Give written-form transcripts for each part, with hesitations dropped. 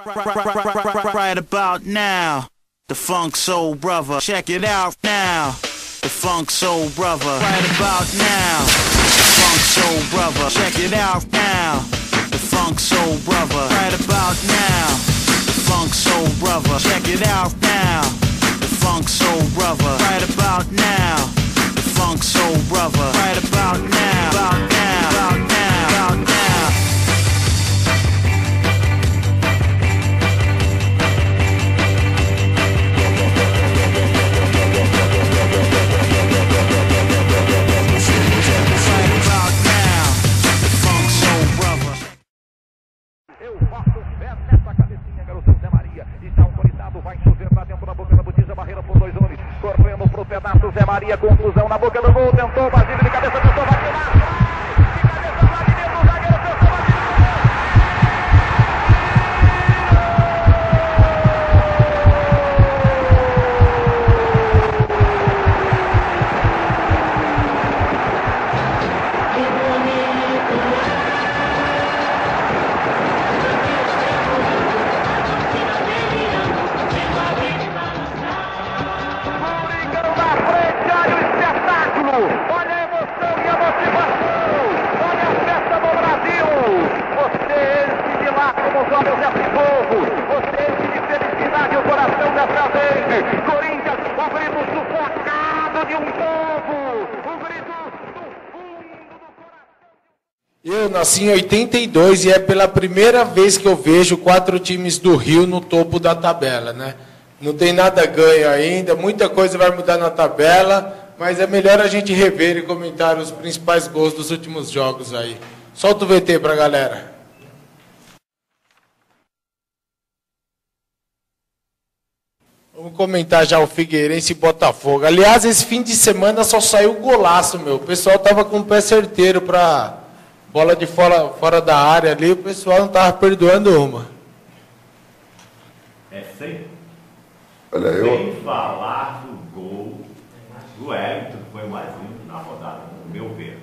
Right about now, the Funk Soul Brother. Check it out now, the Funk Soul Brother. Right about now, the Funk Soul Brother. Check it out now, the Funk Soul Brother. Right about now, the Funk Soul Brother. Check it out now, the Funk Soul Brother. Right about now, the Funk Soul Brother. Right about now, about now, about now, about now. Pedaço Zé Maria, confusão na boca do gol, tentou, Basílio de cabeça, tentou, vai tirar, de cabeça, Wagner, o zagueiro tentou, Eu nasci em 82 e é pela primeira vez que eu vejo 4 times do Rio no topo da tabela, né? Não tem nada ganho ainda, muita coisa vai mudar na tabela, mas é melhor a gente rever e comentar os principais gols dos últimos jogos aí. Solta o VT pra galera. Vamos comentar já o Figueirense e Botafogo. Aliás, esse fim de semana só saiu golaço, meu. O pessoal tava com o pé certeiro pra bola de fora da área ali, o pessoal não tava perdoando uma. É sem, Olha, sem falar do gol do Wellington, que foi o mais lindo na rodada, no meu ver.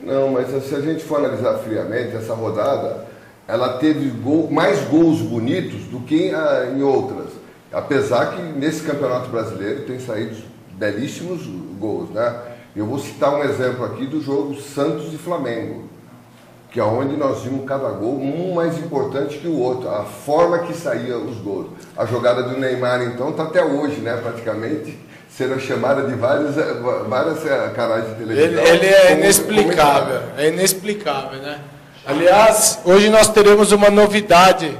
Não, mas se a gente for analisar friamente, essa rodada, ela teve mais gols bonitos do que em outras. Apesar que nesse Campeonato Brasileiro tem saído belíssimos gols, né? Eu vou citar um exemplo aqui do jogo Santos e Flamengo, que é onde nós vimos cada gol, um mais importante que o outro, a forma que saía os gols. A jogada do Neymar, então, está até hoje, né, praticamente, sendo chamada de várias canais de televisão. Ele é inexplicável, né? Aliás, hoje nós teremos uma novidade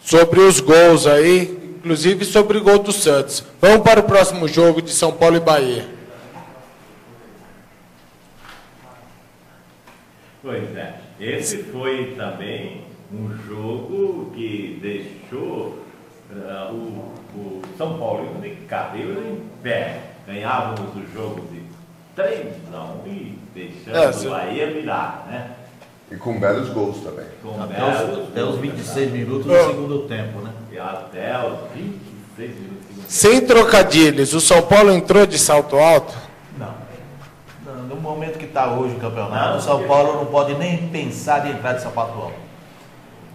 sobre os gols aí, inclusive sobre o gol do Santos. Vamos para o próximo jogo de São Paulo e Bahia. Pois é, esse foi também um jogo que deixou o São Paulo de cabelo em pé. Ganhávamos o jogo de 3-1 e deixamos o Bahia virar, né? E com belos gols também. Até os 26 minutos do segundo tempo, né? E até os 26 minutos do segundo tempo. Sem trocadilhos, o São Paulo entrou de salto alto? Não. No momento que está hoje o campeonato, o São Paulo não pode nem pensar em entrar de sapato alto.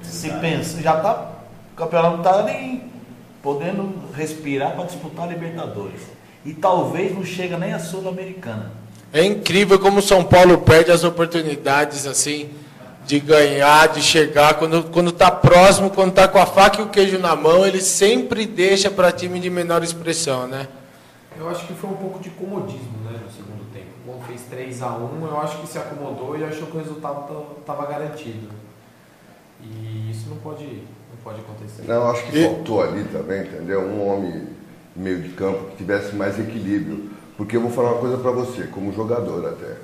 Se pensa, já está, o campeonato não está nem podendo respirar para disputar a Libertadores. E talvez não chega nem a Sul-Americana. É incrível como o São Paulo perde as oportunidades assim de ganhar, de chegar, quando está próximo, quando está com a faca e o queijo na mão, ele sempre deixa para time de menor expressão, né? Eu acho que foi um pouco de comodismo, né, no segundo tempo. Quando fez 3-1, eu acho que se acomodou e achou que o resultado estava garantido. E isso não pode acontecer. Não, acho que faltou ali também, entendeu? Um homem meio de campo que tivesse mais equilíbrio. Porque eu vou falar uma coisa para você, como jogador até.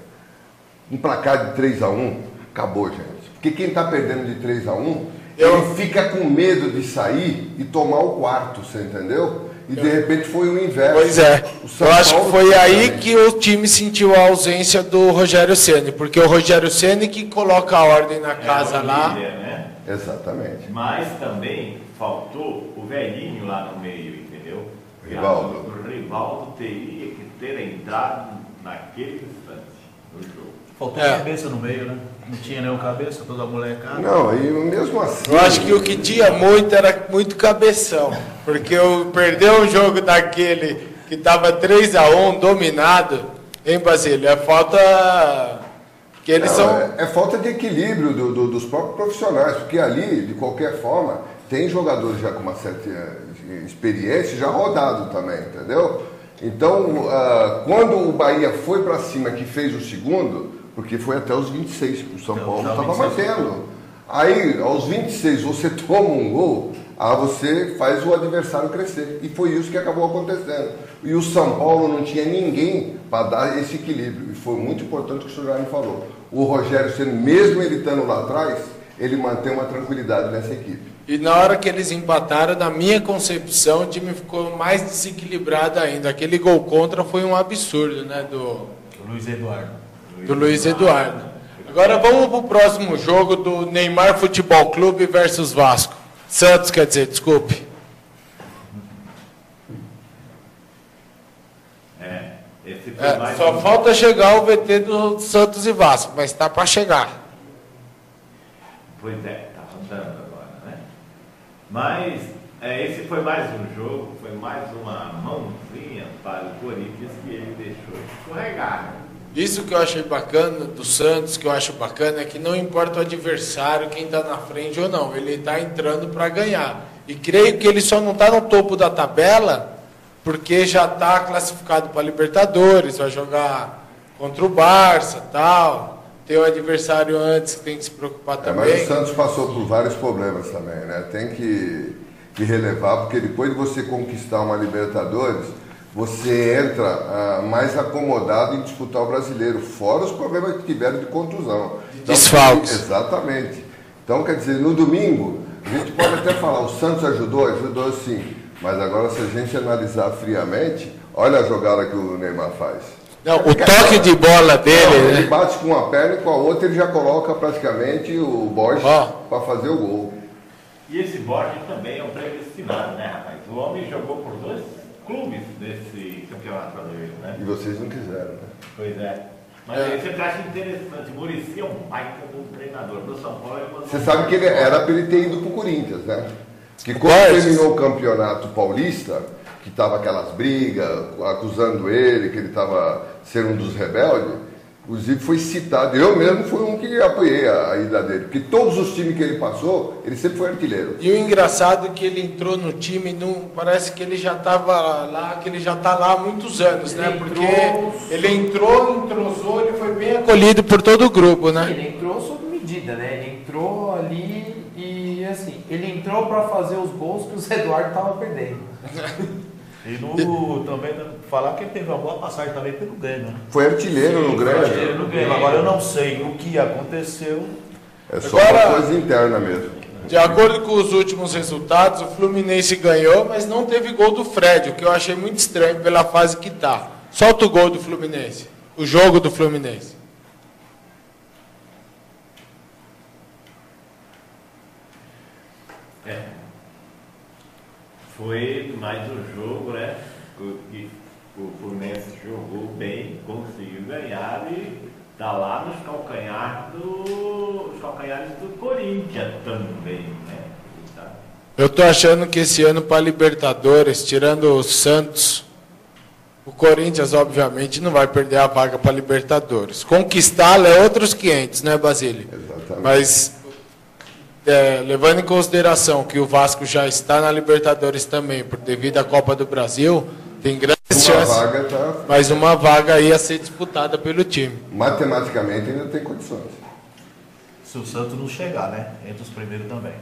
Um placar de 3-1, acabou, gente. Porque quem está perdendo de 3-1, ele fica com medo de sair e tomar o quarto, você entendeu? E de repente foi o inverso. Pois é, eu acho que foi aí que o time sentiu a ausência do Rogério Ceni, porque o Rogério Ceni que coloca a ordem na casa lá. Líder, né? Exatamente. Mas também faltou o velhinho lá no meio, entendeu? Rivaldo. O Rivaldo teria que ter entrado naquele instante no jogo. Faltou cabeça no meio, né? Não tinha nenhum cabeça, toda molecada. Não, e mesmo assim... Eu acho que o que tinha muito era muito cabeção. Porque eu perder um jogo daquele que estava 3-1, dominado, hein, Basílio? É falta... que eles são... É falta de equilíbrio dos próprios profissionais, porque ali, de qualquer forma, tem jogadores já com uma certa experiência, já rodado também, entendeu? Então, quando o Bahia foi para cima, que fez o segundo, porque foi até os 26 que o São Paulo estava batendo. Aí, aos 26, você toma um gol, você faz o adversário crescer. E foi isso que acabou acontecendo. E o São Paulo não tinha ninguém para dar esse equilíbrio. E foi muito importante o que o senhor Jaime falou. O Rogério Ceni, mesmo ele estando lá atrás, ele mantém uma tranquilidade nessa equipe. E na hora que eles empataram, na minha concepção, o time ficou mais desequilibrado ainda. Aquele gol contra foi um absurdo, né? Do Luiz Eduardo. Agora vamos para o próximo jogo do Neymar Futebol Clube versus Vasco. Santos, quer dizer, desculpe. Esse foi mais Só falta chegar o VT do Santos e Vasco, mas está para chegar. Pois é, tá rodando agora, né? Mas esse foi mais um jogo, foi mais uma mãozinha para o Corinthians que ele deixou escorregar. Isso que eu achei bacana do Santos, que eu acho bacana, é que não importa o adversário, quem está na frente ou não, ele está entrando para ganhar. E creio que ele só não está no topo da tabela, porque já está classificado para Libertadores, vai jogar contra o Barça, tal. Tem o adversário antes que tem que se preocupar também. Mas o Santos passou por vários problemas também, né? Tem que relevar, porque depois de você conquistar uma Libertadores, você entra mais acomodado em disputar o brasileiro, fora os problemas que tiveram de contusão. Então, desfalques. Exatamente. Então, quer dizer, no domingo, a gente pode até falar, o Santos ajudou sim. Mas agora, se a gente analisar friamente, olha a jogada que o Neymar faz. Não, o toque de bola dele, ele né? bate com uma perna e com a outra ele já coloca praticamente o Borges para fazer o gol. E esse Borges também é um predestinado, né, rapaz? O homem jogou por 2 clubes desse campeonato brasileiro, né? E vocês não quiseram, né? Pois é. Mas aí você acha interessante, o Muricy é um baita do treinador do São Paulo. Você sabe que ele era para ele ter ido para o Corinthians, né? Que quando terminou o campeonato paulista, que estava aquelas brigas, acusando ele, que ele estava sendo um dos rebeldes, inclusive foi citado, eu mesmo fui um que apoiei a ida dele, porque todos os times que ele passou, ele sempre foi artilheiro. E o engraçado é que ele entrou no time, não, parece que ele já estava lá, que ele já está lá há muitos anos, né? Porque ele entrou, entrosou, ele foi bem acolhido por todo o grupo, né? Ele entrou sob medida, né? Ele entrou ali e assim, ele entrou para fazer os gols que o Zé Eduardo estava perdendo. E também falar que ele teve uma boa passagem também pelo Grêmio, né? Foi artilheiro no Grêmio. Artilheiro no Grêmio. Agora eu não sei o que aconteceu. É só uma coisa interna mesmo. De acordo com os últimos resultados, o Fluminense ganhou, mas não teve gol do Fred, o que eu achei muito estranho pela fase que está. Solta o gol do Fluminense, o jogo do Fluminense. Foi mais um jogo, né? O Fluminense jogou bem, conseguiu ganhar e está lá nos calcanhares do Corinthians também, né? Eu tô achando que esse ano para Libertadores, tirando o Santos, o Corinthians obviamente não vai perder a vaga para Libertadores. Conquistá-la é outros 500, né, Basílio? Exatamente. Mas levando em consideração que o Vasco já está na Libertadores também, por devido à Copa do Brasil, tem grandes chances, mas uma vaga aí a ser disputada pelo time. Matematicamente ainda tem condições. Se o Santos não chegar, né? Entre os primeiros também.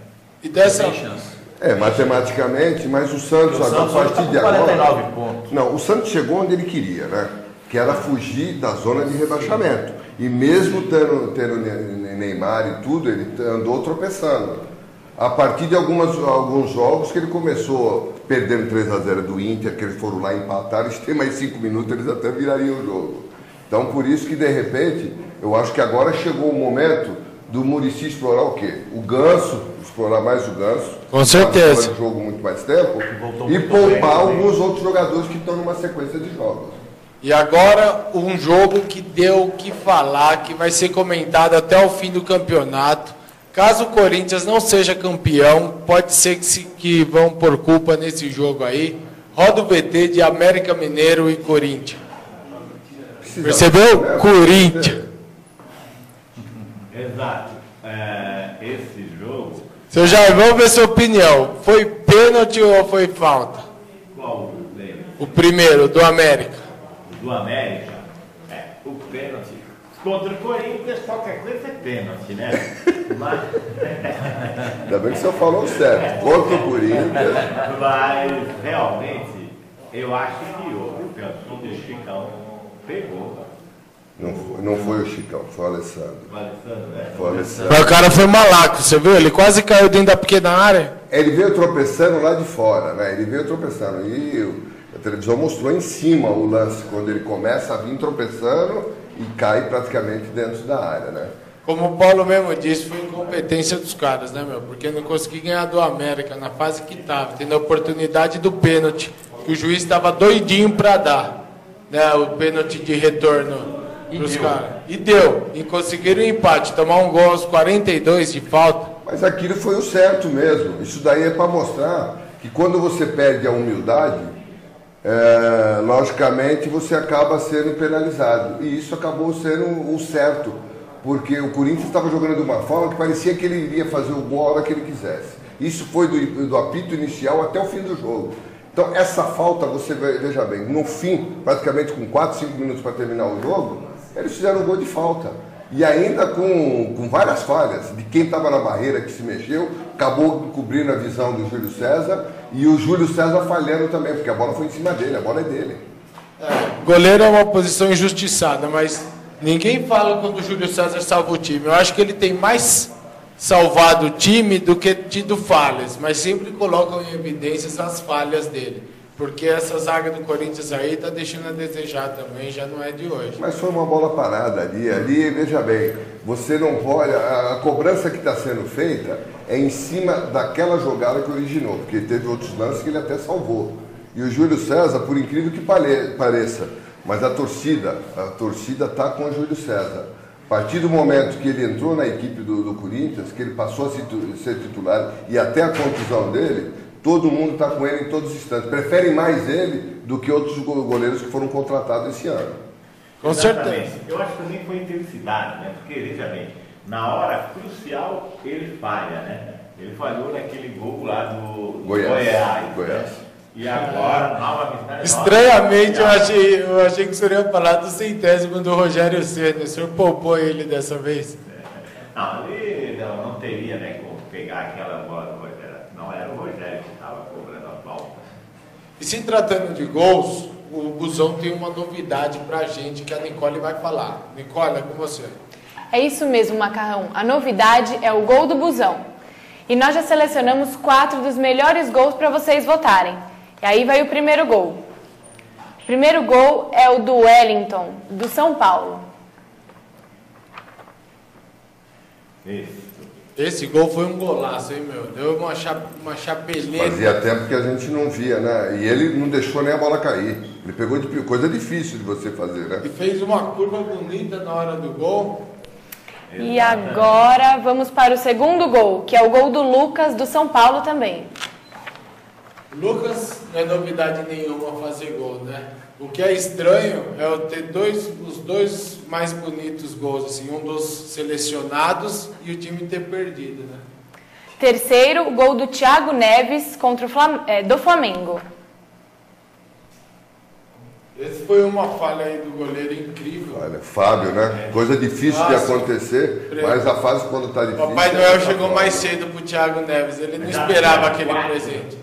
E dessa... Tem chance. Matematicamente, mas o Santos, a partir de agora... 49 pontos. Não, o Santos chegou onde ele queria, né? Que era fugir da zona de rebaixamento. E mesmo tendo Neymar e tudo, ele andou tropeçando. A partir de alguns jogos que ele começou perdendo 3-0 do Inter, que eles foram lá empatar, eles têm mais 5 minutos, eles até virariam o jogo. Então, por isso que, de repente, eu acho que agora chegou o momento do Muricy explorar o quê? O Ganso, explorar mais o Ganso. Com certeza. Um jogo muito mais tempo. E muito poupar bem, alguns outros jogadores que estão numa sequência de jogos. E agora um jogo que deu o que falar, que vai ser comentado até o fim do campeonato. Caso o Corinthians não seja campeão, pode ser que vão por culpa nesse jogo aí. Roda o VT de América Mineiro e Corinthians. Percebeu? Corinthians. Exato. Esse jogo. Seu Jair, vamos ver sua opinião. Foi pênalti ou foi falta? Qual lembra? O primeiro, do América. Do América, o pênalti. Contra o Corinthians, qualquer coisa é pênalti, né? Mas... Ainda bem que o senhor falou certo. Contra o Corinthians. Mas, realmente, eu acho que houve o pênalti. O Chicão pegou. Não foi o Chicão, foi o Alessandro. O Alessandro, né? Foi o Alessandro. Mas o cara foi malaco, você viu? Ele quase caiu dentro da pequena área. Ele veio tropeçando lá de fora, né? Ele veio tropeçando. E a televisão mostrou em cima o lance, quando ele começa a vir tropeçando e cai praticamente dentro da área, né? Como o Paulo mesmo disse, foi incompetência dos caras, né, meu? Porque não consegui ganhar do América na fase que estava, tendo a oportunidade do pênalti, que o juiz estava doidinho para dar, né? O pênalti de retorno pros caras. E deu. E conseguiram o empate, tomar um gol aos 42 de falta. Mas aquilo foi o certo mesmo. Isso daí é para mostrar que quando você perde a humildade, logicamente você acaba sendo penalizado. E isso acabou sendo o certo, porque o Corinthians estava jogando de uma forma que parecia que ele iria fazer o gol a hora que ele quisesse. Isso foi do apito inicial até o fim do jogo. Então essa falta, você veja bem, no fim, praticamente com 4, 5 minutos para terminar o jogo, eles fizeram um gol de falta. E ainda com várias falhas de quem estava na barreira, que se mexeu, acabou cobrindo a visão do Júlio César, e o Júlio César falhando também, porque a bola foi em cima dele, a bola é dele. Goleiro é uma posição injustiçada, mas ninguém fala quando o Júlio César salva o time. Eu acho que ele tem mais salvado o time do que tido falhas, mas sempre colocam em evidências as falhas dele. Porque essa zaga do Corinthians aí está deixando a desejar também, já não é de hoje. Mas foi uma bola parada ali, veja bem, você não pode, a cobrança que está sendo feita é em cima daquela jogada que originou, porque teve outros lances que ele até salvou. E o Júlio César, por incrível que pareça, mas a torcida está com o Júlio César. A partir do momento que ele entrou na equipe do Corinthians, que ele passou a ser titular e até a contusão dele, todo mundo está com ele em todos os instantes. Preferem mais ele do que outros goleiros que foram contratados esse ano. Com certeza. Eu acho que também foi intensidade, né? Porque, veja bem, na hora crucial ele falha, né? Ele falhou naquele gol lá do Goiás. Né? E agora, novamente... Estranhamente, eu achei que o senhor ia falar do 100º do Rogério Ceni. O senhor poupou ele dessa vez? Não, ele não teria, né, como pegar aquela bola do Rogério. Não era o Rogério que estava cobrando a falta. E se tratando de gols, o Busão tem uma novidade pra gente que a Nicole vai falar. Nicole, é com você. É isso mesmo, Macarrão. A novidade é o gol do Busão. E nós já selecionamos 4 dos melhores gols para vocês votarem. E aí vai o primeiro gol. O primeiro gol é o do Wellington, do São Paulo. Isso. Esse gol foi um golaço, hein, meu? Deu uma chapeleta. Fazia tempo que a gente não via, né? E ele não deixou nem a bola cair. Ele pegou de coisa difícil de você fazer, né? E fez uma curva bonita na hora do gol. E agora vamos para o segundo gol, que é o gol do Lucas, do São Paulo também. Lucas não é novidade nenhuma fazer gol, né? O que é estranho é eu ter os dois mais bonitos gols, assim, um dos selecionados e o time ter perdido, né? Terceiro, o gol do Thiago Neves contra do Flamengo. Esse foi uma falha aí do goleiro incrível. Olha, Fábio, né? Coisa difícil de acontecer, mas a fase quando está difícil... Papai Noel chegou mais cedo pro Thiago Neves, ele não esperava aquele presente.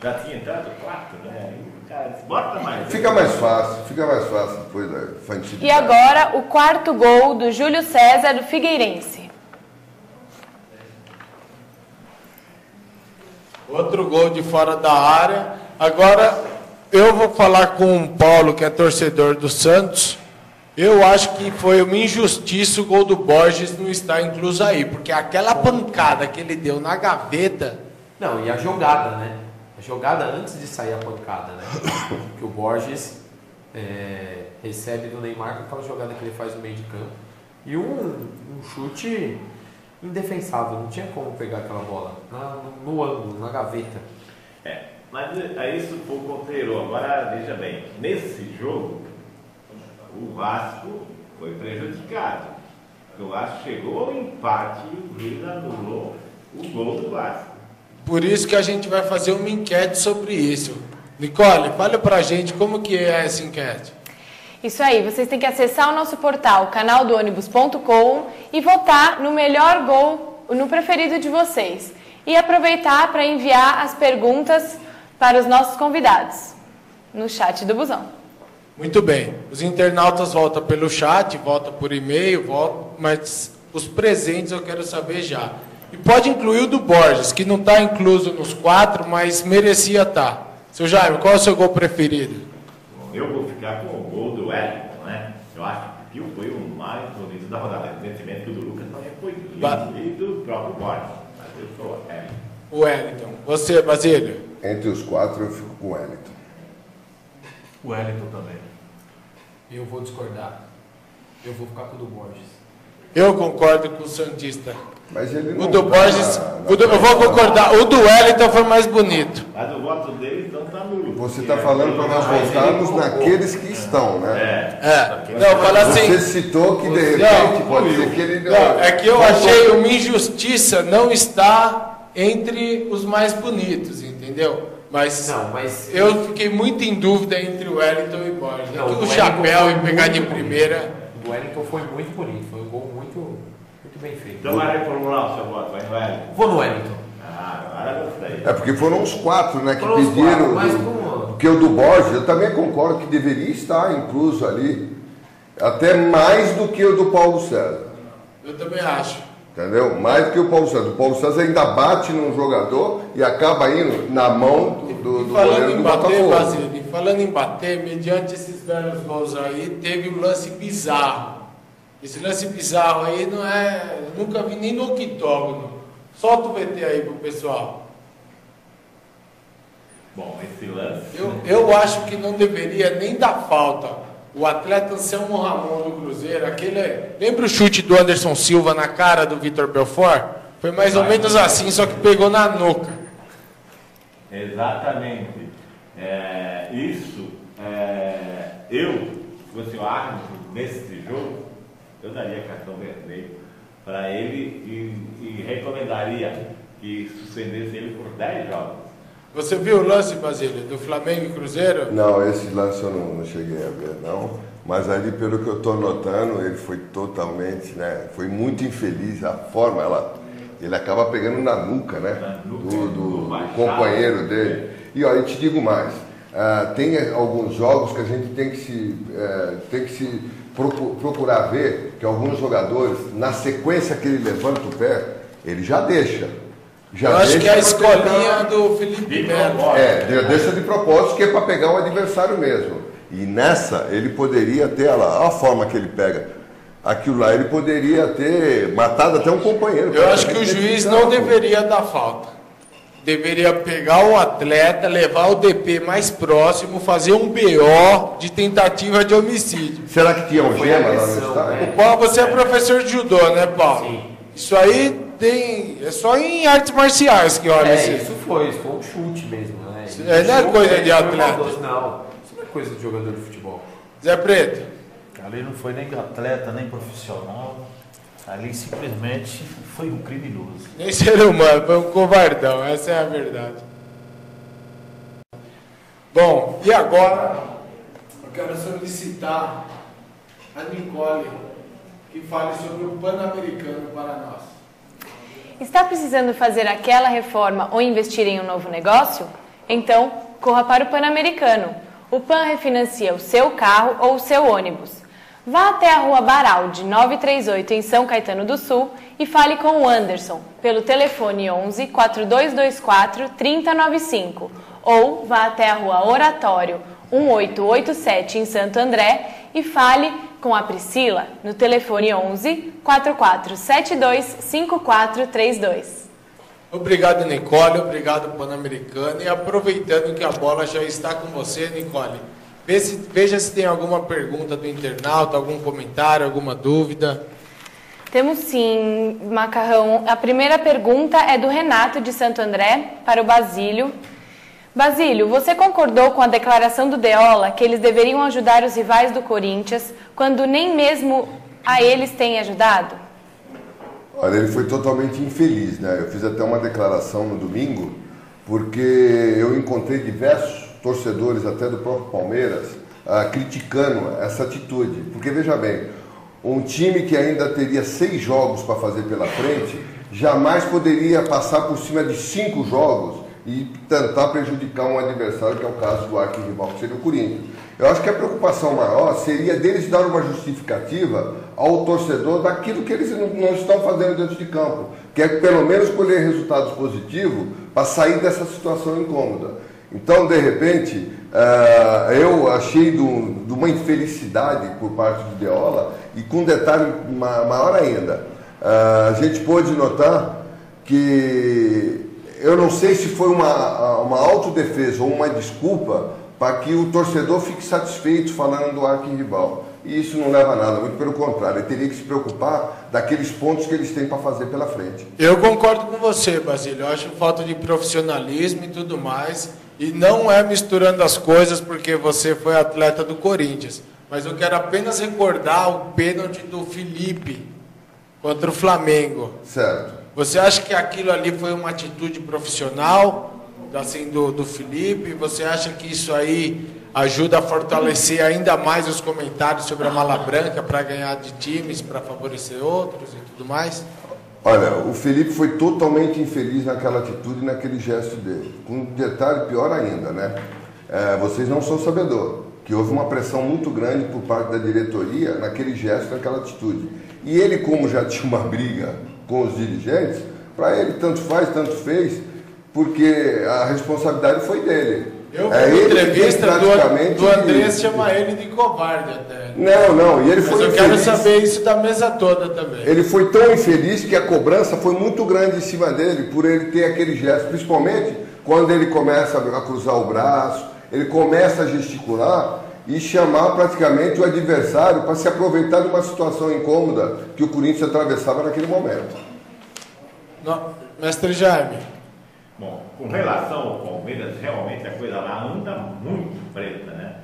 Já tinha entrado 4, né? Cara, bota mais. Fica mais fácil depois da infantilidade. E agora o quarto gol do Júlio César, do Figueirense. Outro gol de fora da área. Agora eu vou falar com o Paulo, que é torcedor do Santos. Eu acho que foi uma injustiça o gol do Borges não estar incluso aí, porque aquela pancada que ele deu na gaveta... Não, e a jogada, né? A jogada antes de sair a pancada, né? Que o Borges recebe do Neymar, aquela jogada que ele faz no meio de campo. E um chute indefensável, não tinha como pegar aquela bola no ângulo, na gaveta. Mas aí isso um pouco alterou. Agora, veja bem, nesse jogo, o Vasco foi prejudicado. O Vasco chegou ao empate e o juiz anulou o gol do Vasco. Por isso que a gente vai fazer uma enquete sobre isso. Nicole, fala pra gente como que é essa enquete. Isso aí, vocês têm que acessar o nosso portal, canaldoonibus.com, e votar no melhor gol, no preferido de vocês. E aproveitar para enviar as perguntas para os nossos convidados no chat do Busão. Muito bem. Os internautas votam pelo chat, votam por e-mail, mas os presentes eu quero saber já. E pode incluir o do Borges, que não está incluso nos 4, mas merecia estar. Seu Jaime, qual é o seu gol preferido? Eu vou ficar com o gol do Wellington, né? Eu acho que foi o mais bonito da rodada. Evidentemente que o do Lucas também foi lindo e do próprio Borges. Mas eu sou o Wellington. Você, Basílio? Entre os 4 eu fico com o Wellington. O Wellington também. Eu vou discordar. Eu vou ficar com o do Borges. Eu concordo com o Santista. Mas ele não o do Borges, eu vou concordar. O do Wellington foi mais bonito. Mas o voto dele então está nulo. Você está falando para nós votarmos naqueles que estão, né? Não, fala assim. Você citou que de repente pode ser que ele não. É que eu achei uma injustiça não estar entre os mais bonitos, entendeu? Mas eu fiquei muito em dúvida entre o Wellington e o Borges. Não, o chapéu e pegar de primeira. O Wellington foi muito bonito, foi um gol muito bem feito. Então vai reformular o seu voto, vai no Wellington. Vou no Wellington. Agora gostei. É porque foram os 4, né, que pediram. Porque o do Borges, eu também concordo que deveria estar incluso ali, até mais do que o do Paulo César. Eu também acho. Entendeu? Mais do que o Paulo César. O Paulo César ainda bate num jogador e acaba indo na mão do goleiro do Botafogo. Basílio, falando em bater, mediante esses belos gols aí, teve um lance bizarro. Esse lance bizarro aí não é... Eu nunca vi nem no octógono. Solta o VT aí pro pessoal. Bom, esse lance... Eu acho que não deveria nem dar falta. O atleta Anselmo Ramon do Cruzeiro, lembra o chute do Anderson Silva na cara do Vitor Belfort? Foi mais ou menos assim, só que pegou na nuca. Exatamente. Eu, se fosse o árbitro nesse jogo, eu daria cartão vermelho para ele e recomendaria que suspendesse ele por 10 jogos. Você viu o lance, Basílio, do Flamengo e Cruzeiro? Não, esse lance eu não cheguei a ver, não. Mas ali, pelo que eu estou notando, ele foi totalmente, né? Foi muito infeliz a forma, ele acaba pegando na nuca, né? Do companheiro dele. E olha, eu te digo mais, tem alguns jogos que a gente tem que se procurar ver que alguns jogadores, na sequência que ele levanta o pé, ele já deixa. Eu acho que é a escolinha do Felipe Melo. Deixa de propósito, que é para pegar o adversário mesmo. E nessa, ele poderia ter, olha a forma que ele pega. Aquilo lá, ele poderia ter matado até um companheiro. Eu acho que o juiz não deveria dar falta. Deveria pegar o atleta, levar o DP mais próximo, fazer um BO de tentativa de homicídio. Será que tinha um gema lá no estádio? Paulo, você é professor de judô, né, Paulo? Sim. Isso aí é só em artes marciais que olha assim. Isso foi um chute mesmo, né? Não é coisa de atleta. Não, isso não é coisa de jogador de futebol. Zé Preto. Ali não foi nem atleta, nem profissional. Ali simplesmente foi um criminoso. Nem ser humano, foi um covardão, essa é a verdade. Bom, e agora eu quero solicitar a Nicole que fale sobre o Pan-Americano para nós. Está precisando fazer aquela reforma ou investir em um novo negócio? Então, corra para o Pan-Americano. O Pan refinancia o seu carro ou o seu ônibus. Vá até a Rua Baraldi, 938, em São Caetano do Sul, e fale com o Anderson, pelo telefone 11 4224 3095. Ou vá até a Rua Oratório, 1887, em Santo André, e fale com a Priscila, no telefone 11 4472 5432. Obrigado, Nicole. Obrigado, Pan-Americano. E aproveitando que a bola já está com você, Nicole, Veja se tem alguma pergunta do internauta, algum comentário, alguma dúvida. Temos sim, Macarrão. A primeira pergunta é do Renato de Santo André para o Basílio. Basílio, você concordou com a declaração do Deola que eles deveriam ajudar os rivais do Corinthians quando nem mesmo a eles têm ajudado? Olha, ele foi totalmente infeliz, né? Eu fiz até uma declaração no domingo, porque eu encontrei diversos torcedores, até do próprio Palmeiras, criticando essa atitude. Porque, veja bem, um time que ainda teria 6 jogos para fazer pela frente, jamais poderia passar por cima de 5 jogos e tentar prejudicar um adversário, que é o caso do arquirrival, que seria o Corinthians. Eu acho que a preocupação maior seria deles dar uma justificativa ao torcedor daquilo que eles não estão fazendo dentro de campo, que é pelo menos colher resultados positivos para sair dessa situação incômoda. Então, de repente, eu achei de uma infelicidade por parte do Deola, e com um detalhe maior ainda, a gente pôde notar que eu não sei se foi uma autodefesa ou uma desculpa para que o torcedor fique satisfeito falando do arquirrival. E isso não leva a nada, muito pelo contrário, ele teria que se preocupar daqueles pontos que eles têm para fazer pela frente. Eu concordo com você, Basílio. Eu acho falta de profissionalismo e tudo mais. E não é misturando as coisas porque você foi atleta do Corinthians. Mas eu quero apenas recordar o pênalti do Felipe contra o Flamengo. Certo. Você acha que aquilo ali foi uma atitude profissional, assim, do Felipe? Você acha que isso aí ajuda a fortalecer ainda mais os comentários sobre a mala branca para ganhar de times, para favorecer outros e tudo mais? Olha, o Felipe foi totalmente infeliz naquela atitude e naquele gesto dele. Com um detalhe pior ainda, né? Vocês não são sabedor que houve uma pressão muito grande por parte da diretoria naquele gesto, naquela atitude. E ele, como já tinha uma briga com os dirigentes, para ele tanto faz, tanto fez, porque a responsabilidade foi dele. Eu vi uma entrevista do Andrés chamar ele de covarde até. Não, e ele foi Mas eu quero saber isso da mesa toda também. Ele foi tão infeliz que a cobrança foi muito grande em cima dele por ele ter aquele gesto, principalmente quando ele começa a cruzar o braço, ele começa a gesticular e chamar praticamente o adversário para se aproveitar de uma situação incômoda que o Corinthians atravessava naquele momento. Mestre Jaime. Bom, com relação ao Palmeiras, realmente a coisa lá anda muito preta, né?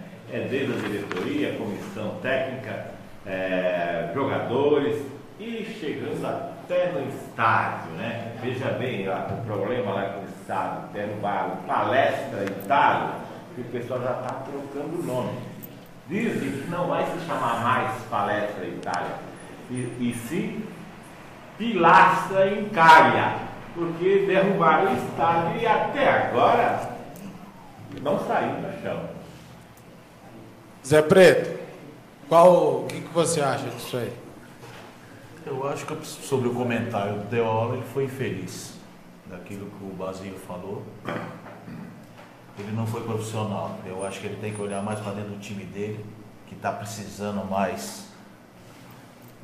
Desde a diretoria, comissão técnica, jogadores e chegando até no estádio, né? Veja bem, o problema lá com o estádio, derrubaram Palestra Itália, que o pessoal já está trocando o nome. Dizem que não vai se chamar mais Palestra Itália, e sim Pilastra Itália. Porque derrubaram o estádio e até agora não saiu do chão. Zé Preto, o que você acha disso aí? Eu acho que sobre o comentário do Deola, ele foi infeliz daquilo que o Basílio falou. Ele não foi profissional. Eu acho que ele tem que olhar mais para dentro do time dele, que está precisando mais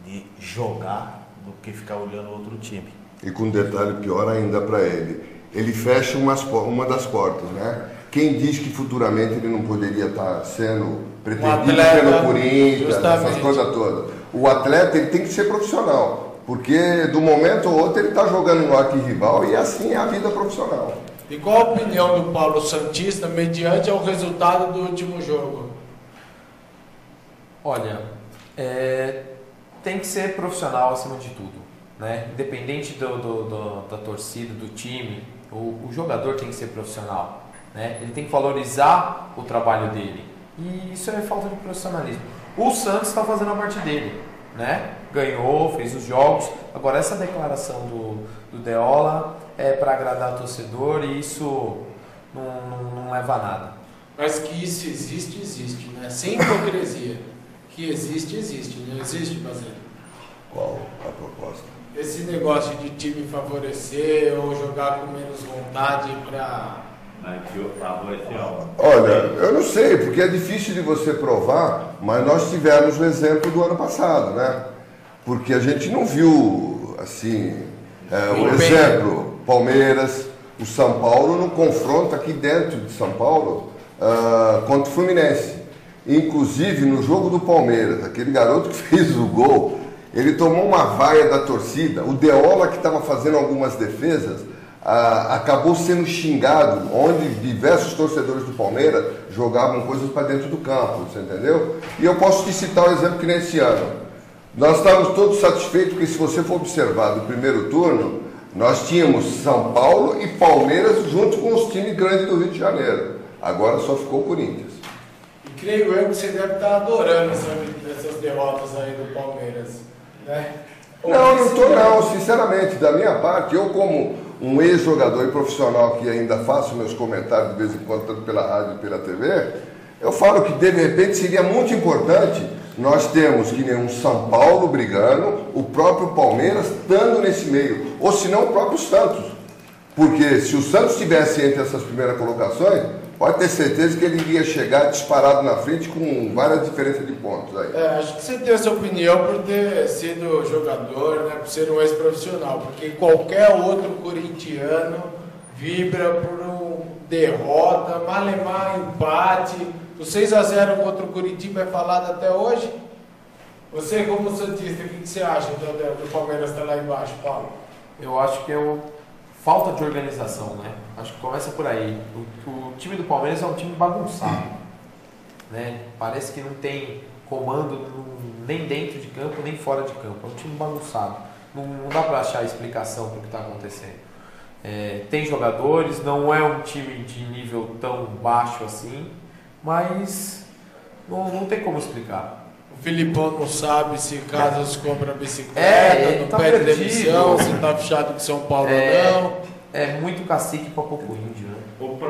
de jogar do que ficar olhando outro time. E com um detalhe pior ainda para ele, ele fecha uma das portas, né? Quem diz que futuramente ele não poderia estar sendo pretendido pelo Corinthians, essas coisas todas. O atleta ele tem que ser profissional, porque do momento ou outro ele está jogando no arquirrival e assim é a vida profissional. E qual a opinião do Paulo Santista mediante ao resultado do último jogo? Olha, tem que ser profissional acima de tudo. Né? Independente da torcida, do time, o jogador tem que ser profissional, né? Ele tem que valorizar o trabalho dele, e isso é falta de profissionalismo. O Santos está fazendo a parte dele, né? Ganhou, fez os jogos. Agora essa declaração do Deola é para agradar o torcedor, e isso não leva a nada. Mas que isso existe, né? Sem hipocrisia. Que existe, não existe, Basílio? Qual a proposta? Esse negócio de time favorecer ou jogar com menos vontade para favorecer. Olha, eu não sei, porque é difícil de você provar, mas nós tivemos o exemplo do ano passado, né? Porque a gente não viu, assim, o exemplo, Palmeiras, o São Paulo, no confronto aqui dentro de São Paulo contra o Fluminense. Inclusive, no jogo do Palmeiras, aquele garoto que fez o gol, ele tomou uma vaia da torcida. O Deola, que estava fazendo algumas defesas, acabou sendo xingado, onde diversos torcedores do Palmeiras jogavam coisas para dentro do campo, você entendeu? E eu posso te citar um exemplo que nesse ano. Nós estávamos todos satisfeitos, porque se você for observar do primeiro turno, nós tínhamos São Paulo e Palmeiras junto com os times grandes do Rio de Janeiro. Agora só ficou o Corinthians. E creio eu que você deve estar adorando essas derrotas aí do Palmeiras, né? Não estou não, sinceramente, da minha parte, eu como um ex-jogador e profissional que ainda faço meus comentários de vez em quando, tanto pela rádio e pela TV, eu falo que de repente seria muito importante nós termos que nem um São Paulo brigando, o próprio Palmeiras estando nesse meio, ou se não o próprio Santos. Porque se o Santos estivesse entre essas primeiras colocações, pode ter certeza que ele iria chegar disparado na frente com várias diferenças de pontos aí. Acho que você tem essa opinião por ter sido jogador, né, por ser um ex-profissional, porque qualquer outro corintiano vibra por uma derrota, malemar, empate. O 6-0 contra o Curitiba é falado até hoje. Você, como santista, o que você acha do Palmeiras estar lá embaixo, Paulo? Eu acho que é falta de organização, né? Acho que começa por aí. O time do Palmeiras é um time bagunçado, né? Parece que não tem comando nem dentro de campo, nem fora de campo. É um time bagunçado. Não dá para achar explicação para o que está acontecendo. Tem jogadores, não é um time de nível tão baixo assim, mas não tem como explicar. O Filipão não sabe se Casas compra bicicleta, não tá pede perdido. demissão, se está fechado com São Paulo ou não. É muito cacique para pouco índio, né?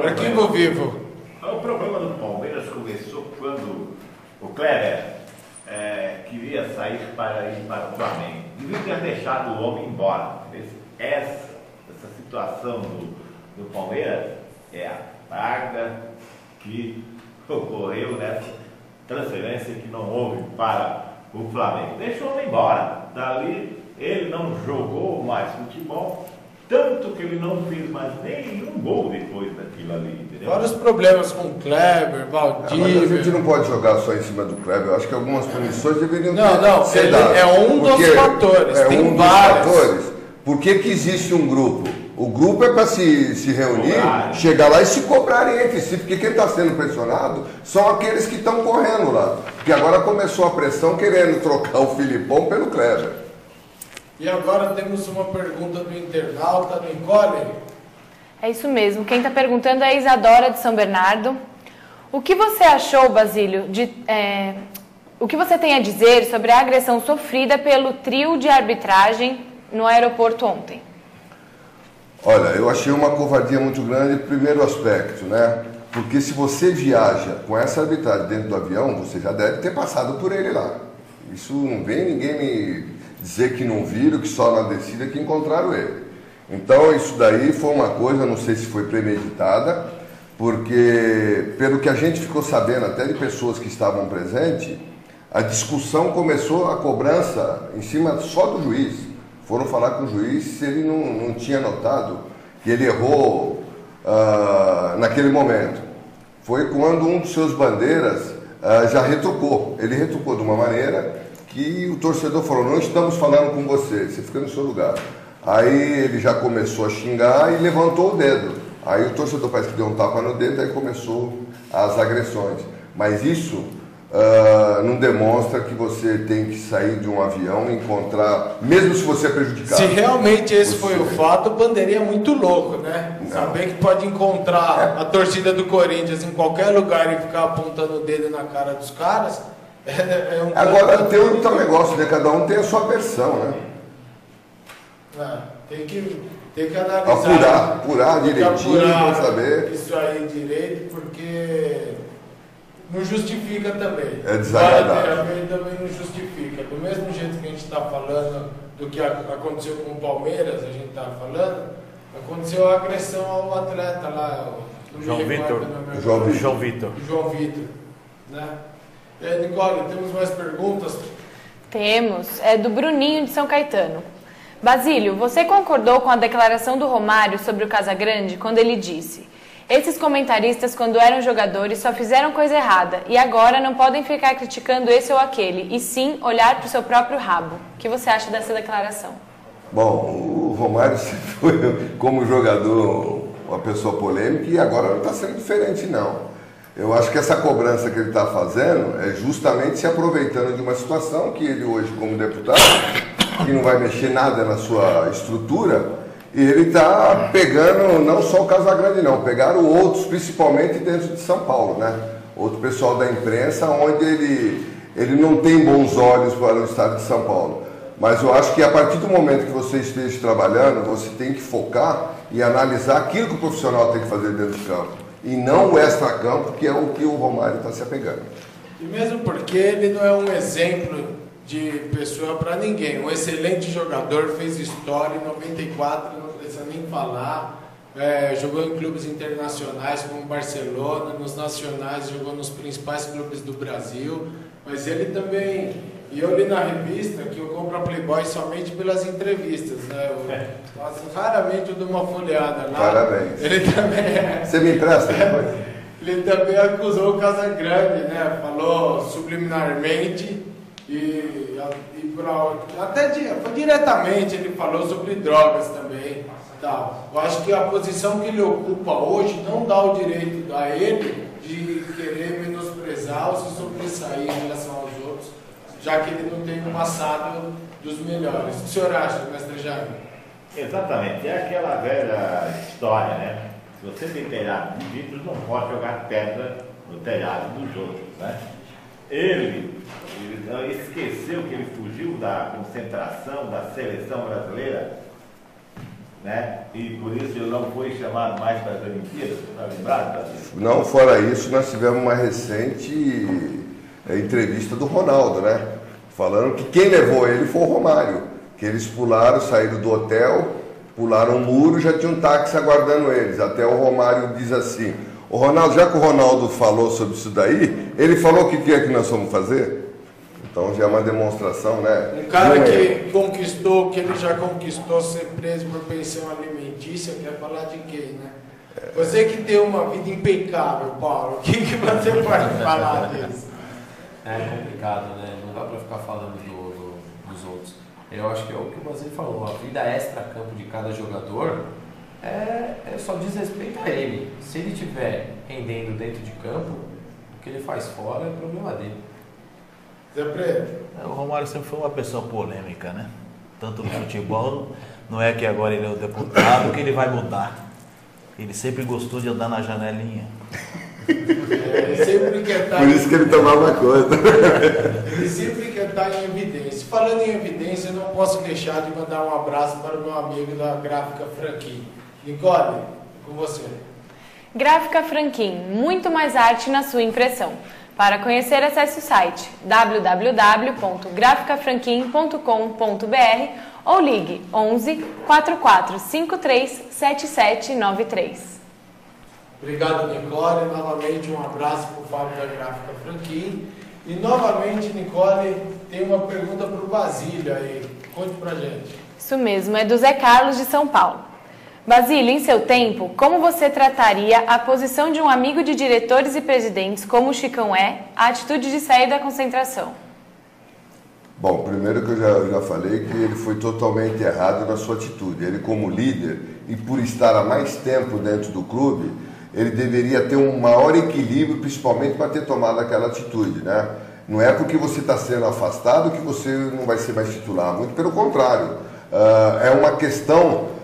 Arquivo vivo. O problema do Palmeiras começou quando o Kleber queria sair para ir para o Flamengo. Devia ter deixado o homem embora. Essa situação do Palmeiras é a praga que ocorreu nessa transferência que não houve para o Flamengo. Deixou o homem embora. Dali ele não jogou mais futebol, tanto que ele não fez mais nenhum gol depois daquilo ali, entendeu? Vários problemas com o Kleber, Valdívia. Mas a gente não pode jogar só em cima do Kleber. Eu acho que algumas punições deveriam ser ele dadas. é um dos fatores. Tem um vários. dos fatores. Por que existe um grupo? O grupo é para se reunir, chegar lá e se cobrarem entre si, porque quem está sendo pressionado são aqueles que estão correndo lá. Porque agora começou a pressão querendo trocar o Filipão pelo Kleber. E agora temos uma pergunta do internauta, Nicole. É isso mesmo. Quem está perguntando é a Isadora de São Bernardo. O que você achou, Basílio, o que você tem a dizer sobre a agressão sofrida pelo trio de arbitragem no aeroporto ontem? Olha, eu achei uma covardia muito grande, primeiro aspecto, né? Porque se você viaja com essa arbitragem dentro do avião, você já deve ter passado por ele lá. Isso não vem ninguém me dizer que não viram, que só na descida que encontraram ele. Então isso daí foi uma coisa, não sei se foi premeditada, porque pelo que a gente ficou sabendo até de pessoas que estavam presentes, a discussão começou, a cobrança em cima só do juiz. Foram falar com o juiz se ele não tinha notado que ele errou naquele momento. Foi quando um dos seus bandeiras já retrucou. Ele retrucou de uma maneira que o torcedor falou, não estamos falando com você, você fica no seu lugar. Aí ele já começou a xingar e levantou o dedo. Aí o torcedor parece que deu um tapa no dedo, aí começou as agressões. Mas isso não demonstra que você tem que sair de um avião e encontrar, mesmo se você é prejudicado. Se realmente esse foi o fato, o Bandeirinha é muito louco, né? Não. Saber que pode encontrar a torcida do Corinthians em qualquer lugar e ficar apontando o dedo na cara dos caras, é um... Agora tem um negócio, né? Cada um tem a sua versão, né? Tem que analisar. Apurar direitinho para saber. Isso aí direito, porque não justifica também. É desagradável. Também não justifica. Do mesmo jeito que a gente está falando do que aconteceu com o Palmeiras, a gente está falando, aconteceu a agressão ao atleta lá. João Vitor. João Vitor. Né? E aí, Nicole, temos mais perguntas? Temos. É do Bruninho de São Caetano. Basílio, você concordou com a declaração do Romário sobre o Casagrande quando ele disse: Esses comentaristas, quando eram jogadores, só fizeram coisa errada e agora não podem ficar criticando esse ou aquele, e sim olhar para o seu próprio rabo. O que você acha dessa declaração? Bom, o Romário sempre foi, como jogador, uma pessoa polêmica e agora não está sendo diferente, não. Eu acho que essa cobrança que ele está fazendo é justamente se aproveitando de uma situação que ele hoje, como deputado, que não vai mexer nada na sua estrutura, e ele está pegando não só o Casagrande não, pegaram outros, principalmente dentro de São Paulo, né? Outro pessoal da imprensa, onde ele não tem bons olhos para o estado de São Paulo. Mas eu acho que a partir do momento que você esteja trabalhando, você tem que focar e analisar aquilo que o profissional tem que fazer dentro do campo. E não o extra-campo, que é o que o Romário está se apegando. E mesmo porque ele não é um exemplo de pessoa para ninguém. Um excelente jogador, fez história em 94, não precisa nem falar. Jogou em clubes internacionais como Barcelona, nos nacionais, jogou nos principais clubes do Brasil. Mas ele também... E eu li na revista que eu compro a Playboy somente pelas entrevistas, né? Raramente eu dou uma folheada lá. Parabéns. Ele também... Você me empresta depois? Ele também acusou o Casagrande, né? Falou subliminarmente até diretamente ele falou sobre drogas também. Tá. Eu acho que a posição que ele ocupa hoje não dá o direito a ele de querer menosprezar ou se sobressair em relação aos outros, já que ele não tem um passado dos melhores. O que o senhor acha, mestre Jaime? Exatamente, é aquela velha história, né? Se você tem telhado de vidros, não pode jogar pedra no telhado dos outros, né? Ele esqueceu que ele fugiu da concentração da seleção brasileira, né? E por isso ele não foi chamado mais para as Olimpíadas, está lembrado? Não, fora isso, nós tivemos uma recente entrevista do Ronaldo, né? Falando que quem levou ele foi o Romário, que eles pularam, saíram do hotel, pularam um muro, já tinha um táxi aguardando eles. Até o Romário diz assim: o Ronaldo, já que o Ronaldo falou sobre isso daí, ele falou o que é que nós vamos fazer? Então já é uma demonstração, né? Um cara que conquistou, que ele já conquistou ser preso por pensão alimentícia, quer falar de quem, né? Você que tem uma vida impecável, Paulo, o que você pode falar disso? É complicado, né? Não dá pra ficar falando dos outros. Eu acho que é o que o Basílio falou, a vida extra-campo de cada jogador é só diz respeito a ele. Se ele estiver rendendo dentro de campo, o que ele faz fora é problema dele. Zé Preto. O Romário sempre foi uma pessoa polêmica, né? Tanto no futebol, não é que agora ele é o deputado que ele vai mudar. Ele sempre gostou de andar na janelinha. Ele sempre quer estar por isso que ele tomava conta. Ele sempre quer estar em evidência. Falando em evidência, eu não posso deixar de mandar um abraço para o meu amigo da Gráfica Franquin. Nicole, com você. Gráfica Franquin, muito mais arte na sua impressão. Para conhecer, acesse o site www.graficafranquin.com.br ou ligue 11 44 53 7793. Obrigado, Nicole. Novamente um abraço para o Fábio da Gráfica Franquin. E novamente, Nicole, tem uma pergunta para o Basílio aí. Conte pra gente. Isso mesmo, é do Zé Carlos de São Paulo. Basílio, em seu tempo, como você trataria a posição de um amigo de diretores e presidentes, como o Chicão a atitude de sair da concentração? Bom, primeiro que eu já falei que ele foi totalmente errado na sua atitude. Ele como líder e por estar há mais tempo dentro do clube, ele deveria ter um maior equilíbrio, principalmente para ter tomado aquela atitude, né? Não é porque você está sendo afastado que você não vai ser mais titular, muito pelo contrário. É uma questão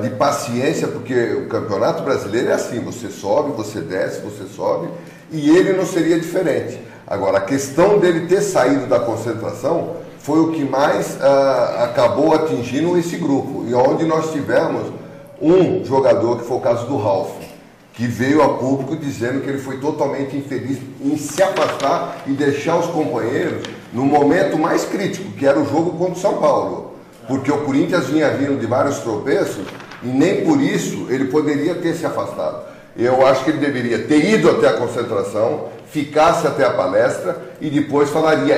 de paciência, porque o Campeonato Brasileiro é assim, você sobe, você desce, você sobe, e ele não seria diferente. Agora, a questão dele ter saído da concentração foi o que mais acabou atingindo esse grupo, e onde nós tivemos um jogador, que foi o caso do Ralf, que veio a público dizendo que ele foi totalmente infeliz em se afastar e deixar os companheiros no momento mais crítico, que era o jogo contra o São Paulo. Porque o Corinthians vinha vindo de vários tropeços e nem por isso ele poderia ter se afastado. Eu acho que ele deveria ter ido até a concentração, ficasse até a palestra e depois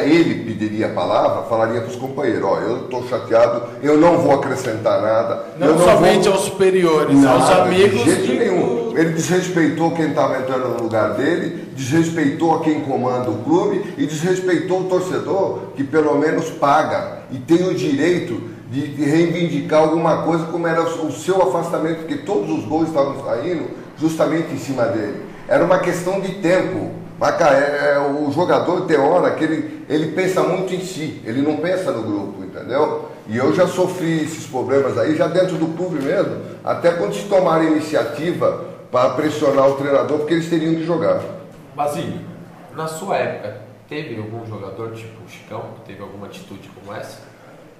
ele pediria a palavra, falaria para os companheiros: ó, eu estou chateado, eu não vou acrescentar nada. Não somente aos superiores, aos amigos. De jeito nenhum. ele desrespeitou quem estava entrando no lugar dele, desrespeitou a quem comanda o clube e desrespeitou o torcedor que pelo menos paga e tem o direito de reivindicar alguma coisa como era o seu afastamento, porque todos os gols estavam saindo justamente em cima dele. Era uma questão de tempo. O jogador tem hora que ele pensa muito em si, ele não pensa no grupo, entendeu? E eu já sofri esses problemas aí, já dentro do clube mesmo, até quando se tomaram iniciativa para pressionar o treinador, porque eles teriam que jogar. Basílio, na sua época, teve algum jogador tipo o Chicão, que teve alguma atitude como essa?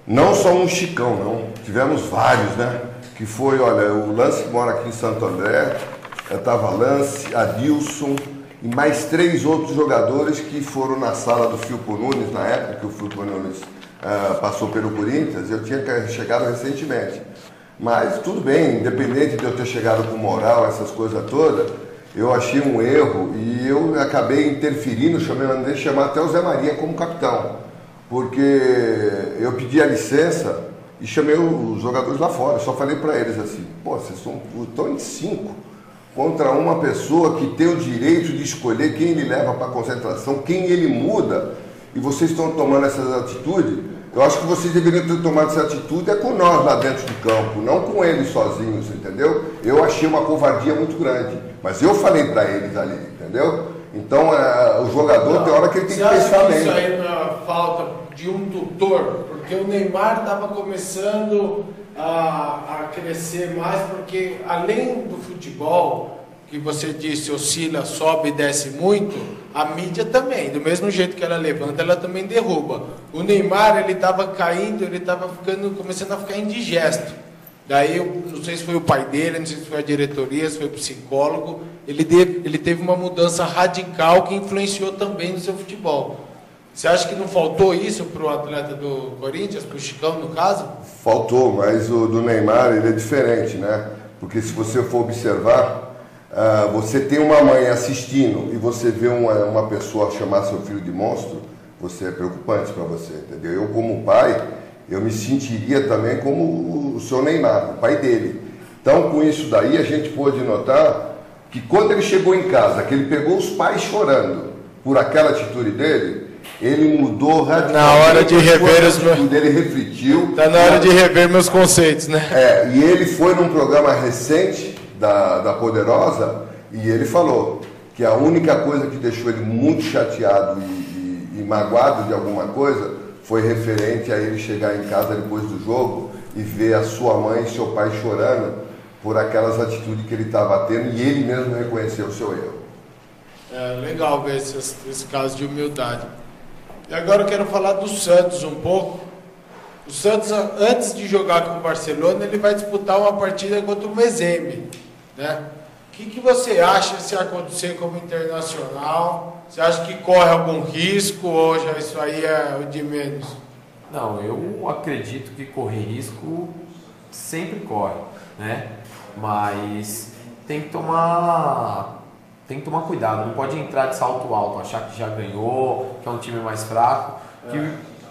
Não só um Chicão, não. Tivemos vários, né? Que foi, olha, o Lance que mora aqui em Santo André, estava Lance, Adilson e mais 3 outros jogadores que foram na sala do Filpo Nunes, na época que o Filpo Nunes passou pelo Corinthians. Eu tinha chegado recentemente. Mas tudo bem, independente de eu ter chegado com moral, essas coisas todas, eu achei um erro e eu acabei interferindo, mandei chamar até o Zé Maria como capitão. Porque eu pedi a licença e chamei os jogadores lá fora. Só falei para eles assim, pô, vocês estão em 5 contra uma pessoa que tem o direito de escolher quem ele leva para a concentração, quem ele muda, e vocês estão tomando essas atitudes. Eu acho que vocês deveriam ter tomado essa atitude com nós lá dentro do campo, não com eles sozinhos, entendeu? Eu achei uma covardia muito grande, mas eu falei para eles ali, entendeu? Então, o jogador tem hora que ele tem que pensar bem. Isso aí não é falta de um tutor, porque o Neymar estava começando a crescer mais, porque além do futebol, que você disse, oscila, sobe e desce muito, a mídia também, do mesmo jeito que ela levanta, ela também derruba. O Neymar, ele estava caindo, ele estava começando a ficar indigesto. Daí, eu não sei se foi o pai dele, não sei se foi a diretoria, se foi o psicólogo, ele teve uma mudança radical que influenciou também no seu futebol. Você acha que não faltou isso para o atleta do Corinthians, para o Chicão, no caso? Faltou, mas o do Neymar, ele é diferente, né? Porque se você for observar, você tem uma mãe assistindo e você vê uma pessoa chamar seu filho de monstro, você é preocupante para você, entendeu? Eu, como pai, eu me sentiria também como o seu Neymar, o pai dele. Então, com isso daí, a gente pôde notar que quando ele chegou em casa, que ele pegou os pais chorando por aquela atitude dele, ele mudou radicalmente. Na hora de rever os meus... Ele refletiu. Está na hora de rever meus conceitos, né? E ele foi num programa recente da Poderosa e ele falou que a única coisa que deixou ele muito chateado e magoado de alguma coisa foi referente a ele chegar em casa depois do jogo e ver a sua mãe e seu pai chorando por aquelas atitudes que ele estava tendo e ele mesmo reconheceu o seu erro. É legal ver esse caso de humildade. E agora eu quero falar do Santos um pouco. O Santos, antes de jogar com o Barcelona, ele vai disputar uma partida contra o Mezembe, né? O que você acha se acontecer como internacional? Você acha que corre algum risco ou já isso aí é o de menos? Não, eu acredito que correr risco sempre corre, né? Mas tem que tomar cuidado, não pode entrar de salto alto, achar que já ganhou, que é um time mais fraco, que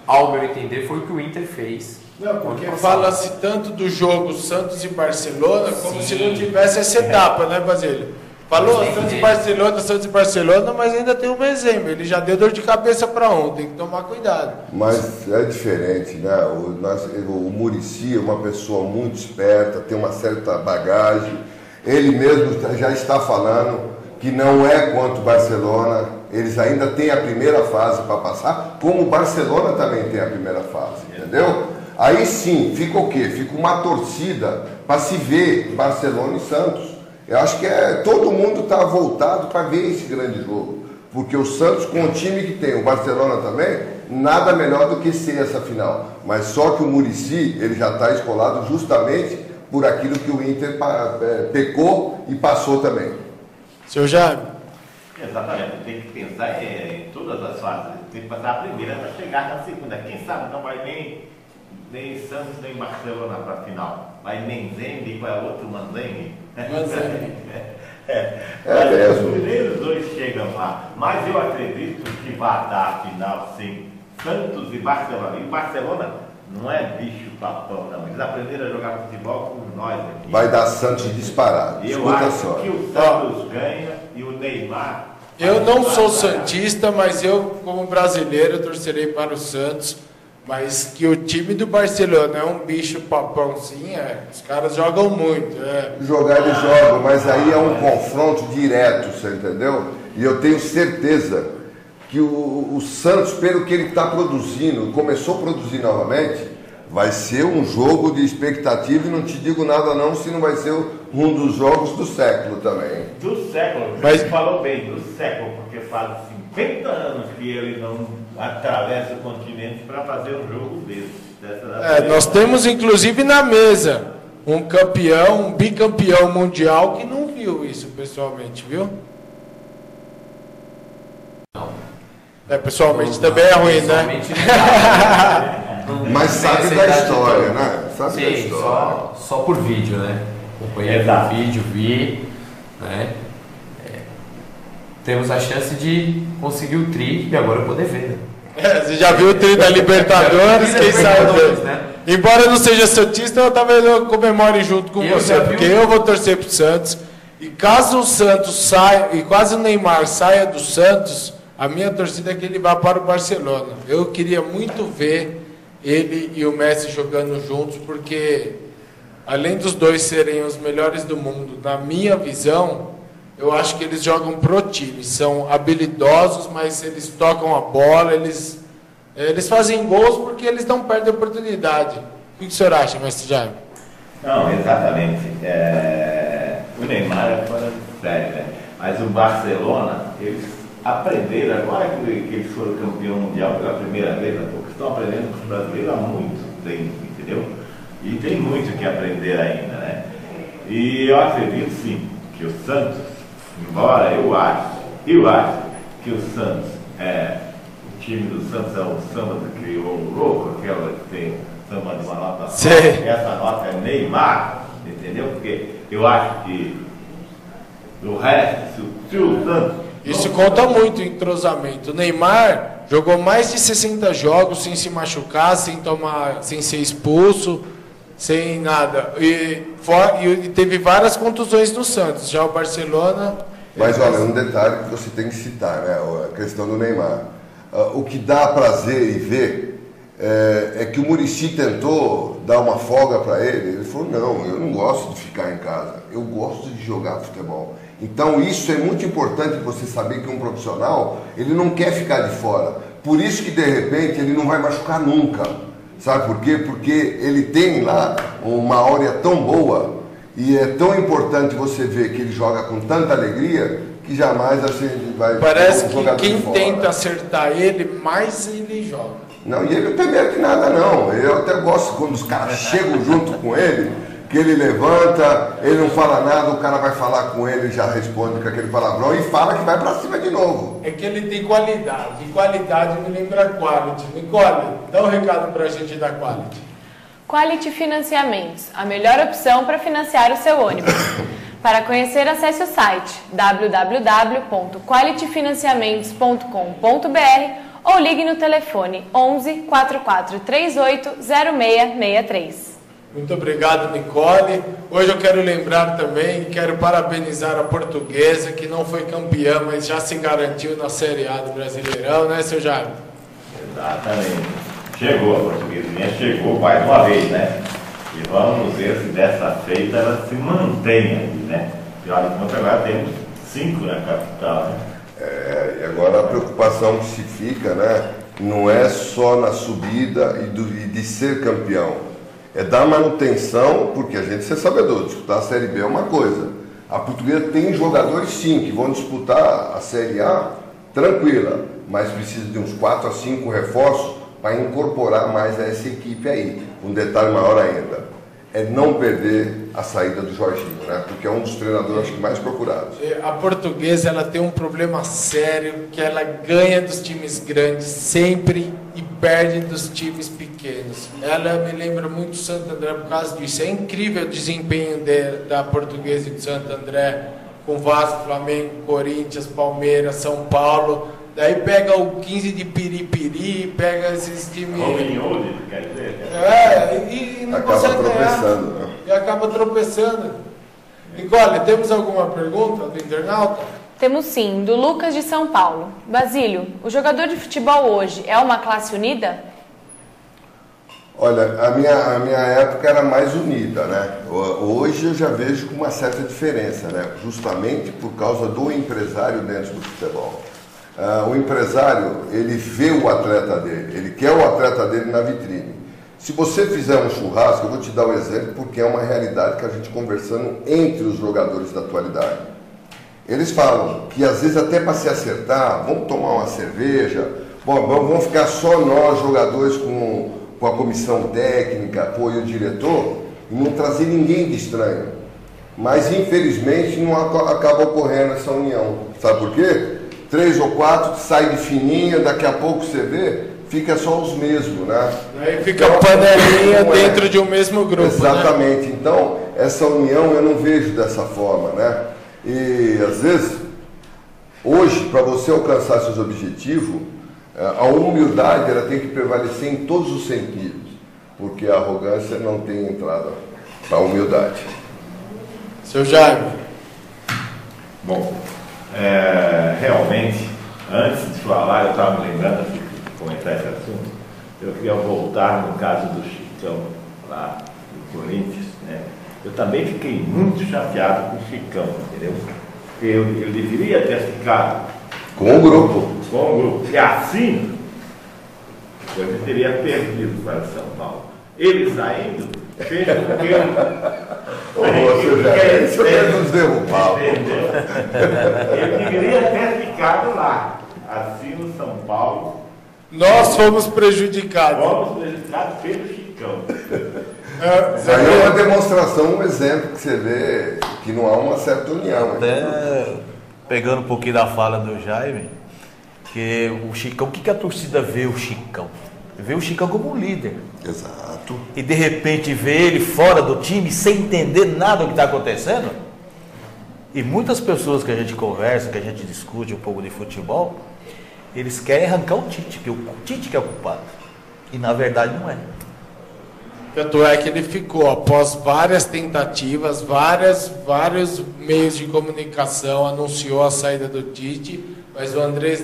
ao meu entender foi o que o Inter fez. Não, porque fala-se tanto do jogo Santos e Barcelona como se não tivesse essa etapa, né, Basílio? Falou Santos e Barcelona, mas ainda tem o Mezembe, ele já deu dor de cabeça para um, tem que tomar cuidado. Mas é diferente, né? O Muricy é uma pessoa muito esperta, tem uma certa bagagem, ele mesmo já está falando que não é quanto o Barcelona, eles ainda têm a primeira fase para passar, como o Barcelona também tem a primeira fase, entendeu? Aí sim, fica o quê? Fica uma torcida para se ver Barcelona e Santos. Eu acho que todo mundo está voltado para ver esse grande jogo, porque o Santos, com o time que tem, o Barcelona também, nada melhor do que ser essa final. Mas só que o Muricy, ele já está escolado justamente por aquilo que o Inter pecou e passou também. Seu Jaime? Exatamente, tem que pensar em todas as fases. Tem que passar a primeira para chegar na segunda. Quem sabe não vai nem Santos nem Barcelona para a final. Vai Menzembe, qual é o outro? Manzembe? Mas os primeiros dois chegam lá. Mas eu acredito que vai dar a final sim. Santos e Barcelona. E Barcelona Não é bicho papão, não. Eles aprenderam a jogar futebol com nós aqui. Vai dar Santos disparado. E eu Escuta acho só. que o Santos ganha e o Neymar... Eu não sou santista, mas eu, como brasileiro, torcerei para o Santos. Mas que o time do Barcelona é um bicho papão, sim, os caras jogam muito. Jogar eles jogam, mas aí é um confronto direto, você entendeu? E eu tenho certeza que o Santos, pelo que ele está produzindo, começou a produzir novamente, vai ser um jogo de expectativa e não te digo nada não, se não vai ser um dos jogos do século também. Do século, mas falou bem, do século, porque faz 50 anos que ele não atravessa o continente para fazer um jogo desse. Nós temos inclusive na mesa um campeão, um bicampeão mundial que não viu isso pessoalmente, viu? Pessoalmente também é ruim, né? Mas sabe da história, né? Sabe sim, da história. Só por vídeo, né? Acompanhei o vídeo, vi, né? Temos a chance de conseguir o tri e agora poder ver, né? Você já viu o tri da Libertadores, quem sabe? Né? Embora eu não seja santista, talvez eu comemore junto com você, porque eu vou torcer pro Santos. E caso o Santos saia, e quase o Neymar saia do Santos, a minha torcida é que ele vá para o Barcelona. Eu queria muito ver ele e o Messi jogando juntos, porque além dos dois serem os melhores do mundo, na minha visão, eu acho que eles jogam pro time. São habilidosos, mas eles tocam a bola, eles fazem gols porque eles não perdem a oportunidade. O que o senhor acha, mestre Jaime? Não, exatamente. O Neymar é fora de série, né? Mas o Barcelona, eles aprenderam, agora que eles foram campeão mundial pela primeira vez, porque estão aprendendo com os brasileiros há muito tempo, entendeu? E tem muito que aprender ainda, né? E eu acredito sim que o Santos, embora eu acho que o Santos o time do Santos é o samba que criou o louco, aquela que tem samba de uma nota só, essa nota é Neymar, entendeu? Porque eu acho que o resto, se o Santos... Isso conta muito, entrosamento. O Neymar jogou mais de 60 jogos sem se machucar, sem ser expulso, sem nada. E teve várias contusões no Santos. Já o Barcelona... Mas olha, um detalhe que você tem que citar, né? A questão do Neymar. O que dá prazer em ver é que o Muricy tentou dar uma folga para ele. Ele falou, não, eu não gosto de ficar em casa, eu gosto de jogar futebol. Então isso é muito importante você saber que um profissional, ele não quer ficar de fora. Por isso que de repente ele não vai machucar nunca. Sabe por quê? Porque ele tem lá uma áurea tão boa e é tão importante você ver que ele joga com tanta alegria que jamais assim vai... Parece que quem tenta acertar ele, mais ele joga. Não, e ele não tem medo de nada não. Eu até gosto quando os caras chegam junto com ele, que ele levanta, ele não fala nada, o cara vai falar com ele, já responde com aquele palavrão e fala que vai pra cima de novo. É que ele tem qualidade, e qualidade me lembra quality. Nicole, dá um recado pra gente da Quality. Quality Financiamentos, a melhor opção para financiar o seu ônibus. Para conhecer, acesse o site www.qualityfinanciamentos.com.br ou ligue no telefone 11 44 38 0663. Muito obrigado, Nicole. Hoje eu quero lembrar também, quero parabenizar a Portuguesa, que não foi campeã, mas já se garantiu na Série A do Brasileirão, né, seu Jaime? Exatamente. Chegou a Portuguesinha, chegou mais uma vez, né? E vamos ver se dessa feita ela se mantém aí, né? E olha, enquanto agora temos 5 na capital, né? E agora a preocupação que se fica, né? Não é só na subida e de ser campeão. É dar manutenção, porque a gente, você é sabedor, disputar a Série B é uma coisa. A Portuguesa tem jogadores sim, que vão disputar a Série A tranquila, mas precisa de uns 4 a 5 reforços para incorporar mais a essa equipe aí. Um detalhe maior ainda, é não perder a saída do Jorginho, né? Porque é um dos treinadores acho que mais procurados. A Portuguesa, ela tem um problema sério, que ela ganha dos times grandes sempre e perde dos times pequenos. Ela me lembra muito do Santo André por causa disso. É incrível o desempenho da Portuguesa e do Santo André com Vasco, Flamengo, Corinthians, Palmeiras, São Paulo. Daí pega o 15 de Piripiri, pega esses times... Robin Hood, quer dizer. E não Acaba consegue tropeçando, ganhar. né? E acaba tropeçando. Nicole, temos alguma pergunta do internauta? Temos sim, do Lucas de São Paulo. Basílio, o jogador de futebol hoje é uma classe unida? Olha, a minha época era mais unida, né? Hoje eu já vejo com uma certa diferença, né? Justamente por causa do empresário dentro do futebol. O empresário, ele vê o atleta dele, ele quer o atleta dele na vitrine. Se você fizer um churrasco, eu vou te dar um exemplo porque é uma realidade que a gente conversando entre os jogadores da atualidade. Eles falam que às vezes até para se acertar, vamos tomar uma cerveja, vamos ficar só nós jogadores com a comissão técnica, apoio o diretor, e não trazer ninguém de estranho. Mas infelizmente não acaba ocorrendo essa união. Sabe por quê? 3 ou 4 sai de fininha, daqui a pouco você vê, fica só os mesmos, né? Aí fica então, panelinha dentro de um mesmo grupo. Exatamente. Né? Então, essa união eu não vejo dessa forma, né? E às vezes, hoje, para você alcançar seus objetivos, a humildade ela tem que prevalecer em todos os sentidos, porque a arrogância não tem entrada para a humildade. Seu Jaime. Bom, realmente, antes de falar, eu estava me lembrando de comentar esse assunto, eu queria voltar no caso do Chicão, lá do Corinthians, né? Eu também fiquei muito chateado com o Chicão, entendeu? Porque ele deveria ter ficado com o grupo. Com o grupo. E assim, ele teria perdido para São Paulo. Ele saindo, fez com que isso é nos derrubar. Ele deveria ter ficado lá. Assim no São Paulo. Nós fomos prejudicados. Fomos prejudicados pelo Chicão. Isso aí é uma demonstração, um exemplo que você vê que não há uma certa união. Até pegando um pouquinho da fala do Jaime, que o Chicão, o que a torcida vê o Chicão? Vê o Chicão como um líder. Exato. E de repente vê ele fora do time sem entender nada do que está acontecendo. E muitas pessoas que a gente conversa, que a gente discute um pouco de futebol, eles querem arrancar o Tite, que o Tite que é o culpado. E na verdade não é. Tanto é que ele ficou, após várias tentativas, vários meios de comunicação, anunciou a saída do Tite, mas o Andrés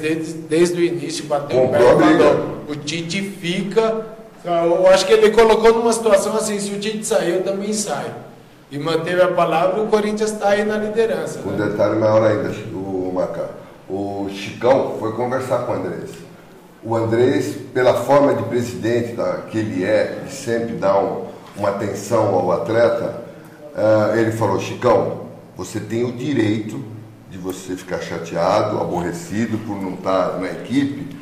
desde o início bateu o pé e falou, o Tite fica. Eu acho que ele colocou numa situação assim, se o Tite sair, eu também saio. E manteve a palavra e o Corinthians está aí na liderança. Um né? detalhe maior ainda, o Macá. O Chicão foi conversar com o Andrés. O Andrés, pela forma de presidente que ele é, de sempre dar uma atenção ao atleta, ele falou, Chicão, você tem o direito de você ficar chateado, aborrecido por não estar na equipe,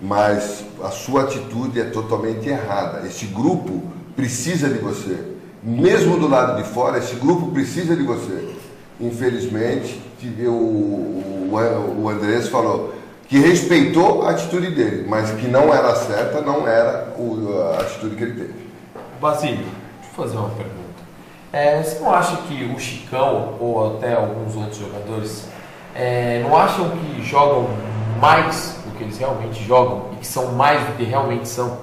mas a sua atitude é totalmente errada. Esse grupo precisa de você. Mesmo do lado de fora, esse grupo precisa de você. Infelizmente, o Andrés falou que respeitou a atitude dele, mas que não era certa, não era a atitude que ele teve. Basílio, deixa eu fazer uma pergunta. Você não acha que o Chicão, ou até alguns outros jogadores, não acham que jogam mais do que eles realmente jogam e que são mais do que realmente são?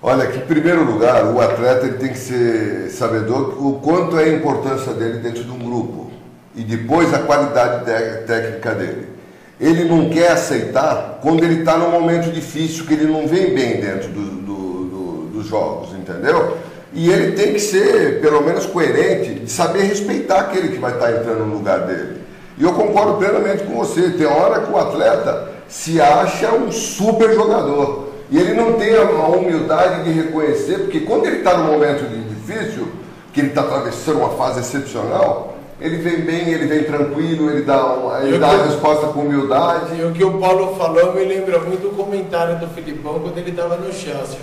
Olha, que em primeiro lugar, o atleta ele tem que ser sabedor o quanto é a importância dele dentro de um grupo e depois a qualidade técnica dele. Ele não quer aceitar quando ele está num momento difícil, que ele não vem bem dentro dos jogos, entendeu? E ele tem que ser, pelo menos, coerente de saber respeitar aquele que vai estar entrando no lugar dele. E eu concordo plenamente com você. Tem hora que o atleta se acha um super jogador. E ele não tem a humildade de reconhecer, porque quando ele está num momento difícil, que ele está atravessando uma fase excepcional, ele vem bem, ele vem tranquilo, ele dá a resposta com humildade. E o que o Paulo falou me lembra muito do comentário do Filipão quando ele estava no Chelsea.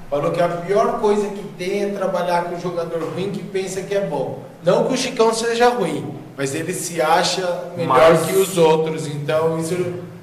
Falou que a pior coisa que tem é trabalhar com um jogador ruim que pensa que é bom. Não que o Chicão seja ruim, mas ele se acha melhor que os outros. Então isso,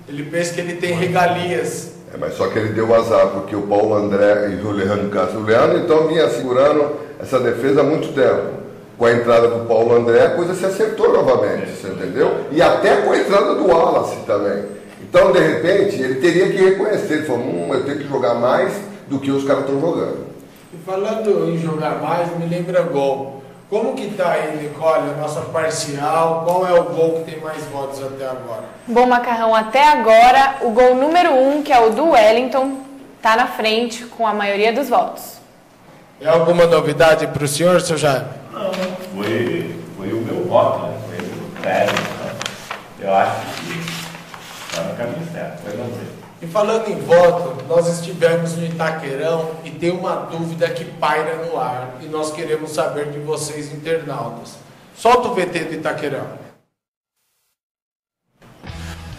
ele pensa que ele tem regalias. Mas só que ele deu azar, porque o Paulo André e o Leandro Castro. O Leandro então vinha segurando essa defesa há muito tempo. Com a entrada do Paulo André, a coisa se acertou novamente, você entendeu? E até com a entrada do Wallace também. Então, de repente, ele teria que reconhecer, ele falou, eu tenho que jogar mais do que os caras estão jogando. E falando em jogar mais, me lembra gol. Como que tá aí, Nicole, a nossa parcial? Qual é o gol que tem mais votos até agora? Bom, Macarrão, até agora, o gol número 1, que é o do Wellington, tá na frente com a maioria dos votos. É alguma novidade para o senhor, seu Jaime? Não, foi o meu voto, né? Foi o sério. Né? Eu acho que está no caminho certo, vai vamos ver. E falando em voto, nós estivemos no Itaquerão e tem uma dúvida que paira no ar e nós queremos saber de vocês, internautas. Solta o VT do Itaquerão.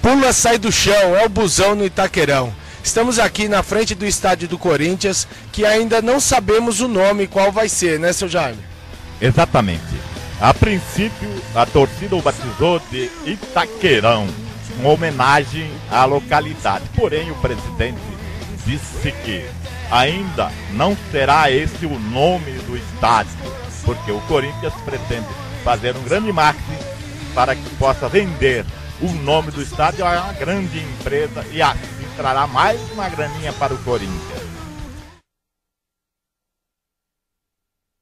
Pula, sai do chão, é o busão no Itaquerão. Estamos aqui na frente do estádio do Corinthians, que ainda não sabemos o nome, qual vai ser, né, seu Jaime? Exatamente. A princípio, a torcida o batizou de Itaquerão, uma homenagem à localidade. Porém, o presidente disse que ainda não será esse o nome do estádio, porque o Corinthians pretende fazer um grande marketing para que possa vender o nome do estádio a uma grande empresa e assim trará mais uma graninha para o Corinthians.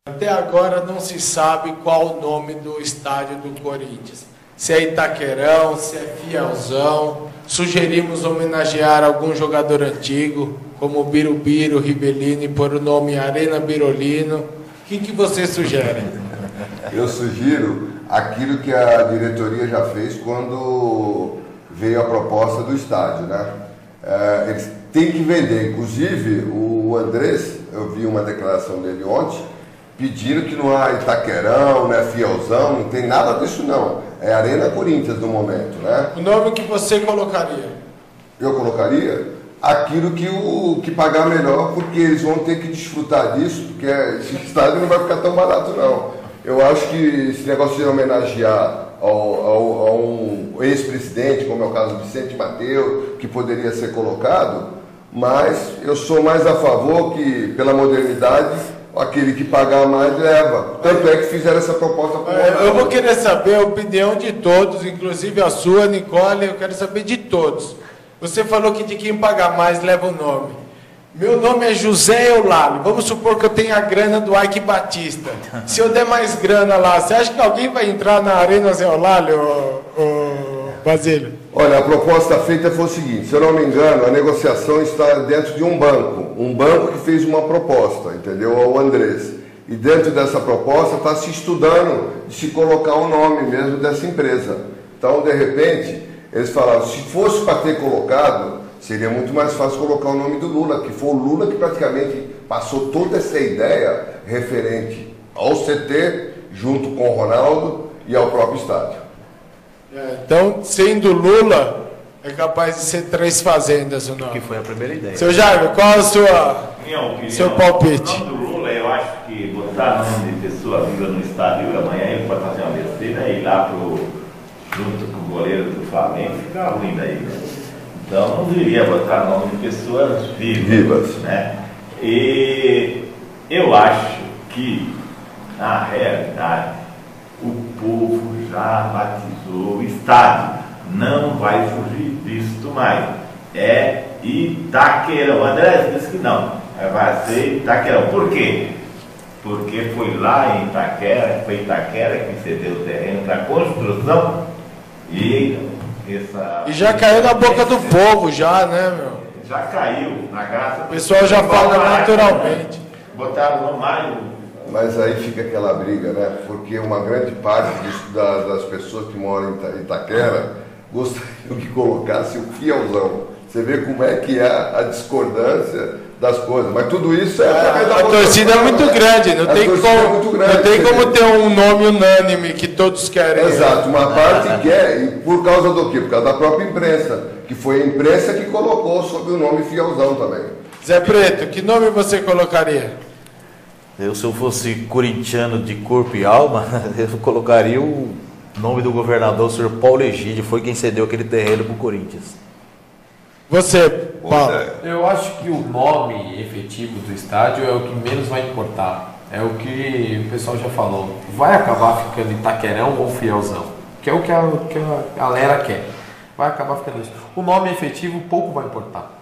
Até agora não se sabe qual o nome do estádio do Corinthians. Se é Itaquerão, se é Fielzão. Sugerimos homenagear algum jogador antigo, como Birubiru, Ribelino, e pôr o nome Arena Birolino. O que vocês sugerem? Eu sugiro aquilo que a diretoria já fez quando veio a proposta do estádio, né? Eles têm que vender. Inclusive, o Andrés, eu vi uma declaração dele ontem, pedindo que não há Itaquerão, não é Fielzão, não tem nada disso não. É Arena Corinthians no momento, né? O nome que você colocaria? Eu colocaria aquilo que pagar melhor, porque eles vão ter que desfrutar disso, porque esse estádio não vai ficar tão barato não. Eu acho que esse negócio de homenagear a um ex-presidente, como é o caso do Vicente Mateus, que poderia ser colocado, mas eu sou mais a favor que, pela modernidade, aquele que pagar mais leva. Tanto é que fizeram essa proposta. Eu vou querer saber a opinião de todos, inclusive a sua, Nicole, eu quero saber de todos. Você falou que de quem pagar mais leva o nome. Meu nome é José Eulálio. Vamos supor que eu tenha a grana do Ike Batista. Se eu der mais grana lá, você acha que alguém vai entrar na Arena Zé Eulálio, Basílio? Olha, a proposta feita foi o seguinte, se eu não me engano, a negociação está dentro de um banco que fez uma proposta, entendeu? O Andrés. E dentro dessa proposta está se estudando de se colocar o nome mesmo dessa empresa. Então, de repente, eles falaram, se fosse para ter colocado, seria muito mais fácil colocar o nome do Lula, que foi o Lula que praticamente passou toda essa ideia referente ao CT, junto com o Ronaldo e ao próprio estádio. Então, sendo Lula, é capaz de ser 3 fazendas o nome. Que foi a primeira ideia. Seu Jaime, qual é o seu palpite? O nome do Lula, eu acho que botar nome de pessoa viva no estádio, amanhã ele pode fazer uma besteira e ir lá junto com o goleiro do Flamengo, fica ruim daí, né? Então não deveria botar nome de pessoas vivas. Né? E eu acho que, na realidade, o povo já batizou o estádio. Não vai fugir disso mais. É Itaquerão. O André disse que não. Vai ser Itaquerão. Por quê? Porque foi lá em Itaquera, foi Itaquera que cedeu o terreno para a construção e já caiu na boca do povo, já, né, meu? Já caiu, na graça. O pessoal já fala naturalmente. Botaram no Mário. Mas aí fica aquela briga, né? Porque uma grande parte das pessoas que moram em Itaquera gostariam que colocasse o Fielzão. Você vê como é que é a discordância das coisas. Mas tudo isso a torcida é muito grande, não tem como ter um nome unânime que todos querem. Exato, uma parte quer, e por causa do quê? Por causa da própria imprensa, que foi a imprensa que colocou sob o nome Fielzão também. Zé Preto, que nome você colocaria? Se eu fosse corintiano de corpo e alma, eu colocaria o nome do governador, o senhor Paulo Egídio, foi quem cedeu aquele terreno para o Corinthians. Você, Paulo? Eu acho que o nome efetivo do estádio é o que menos vai importar. É o que o pessoal já falou. Vai acabar ficando Itaquerão ou Fielzão, que é o que a galera quer. vai acabar ficando isso. O nome efetivo pouco vai importar.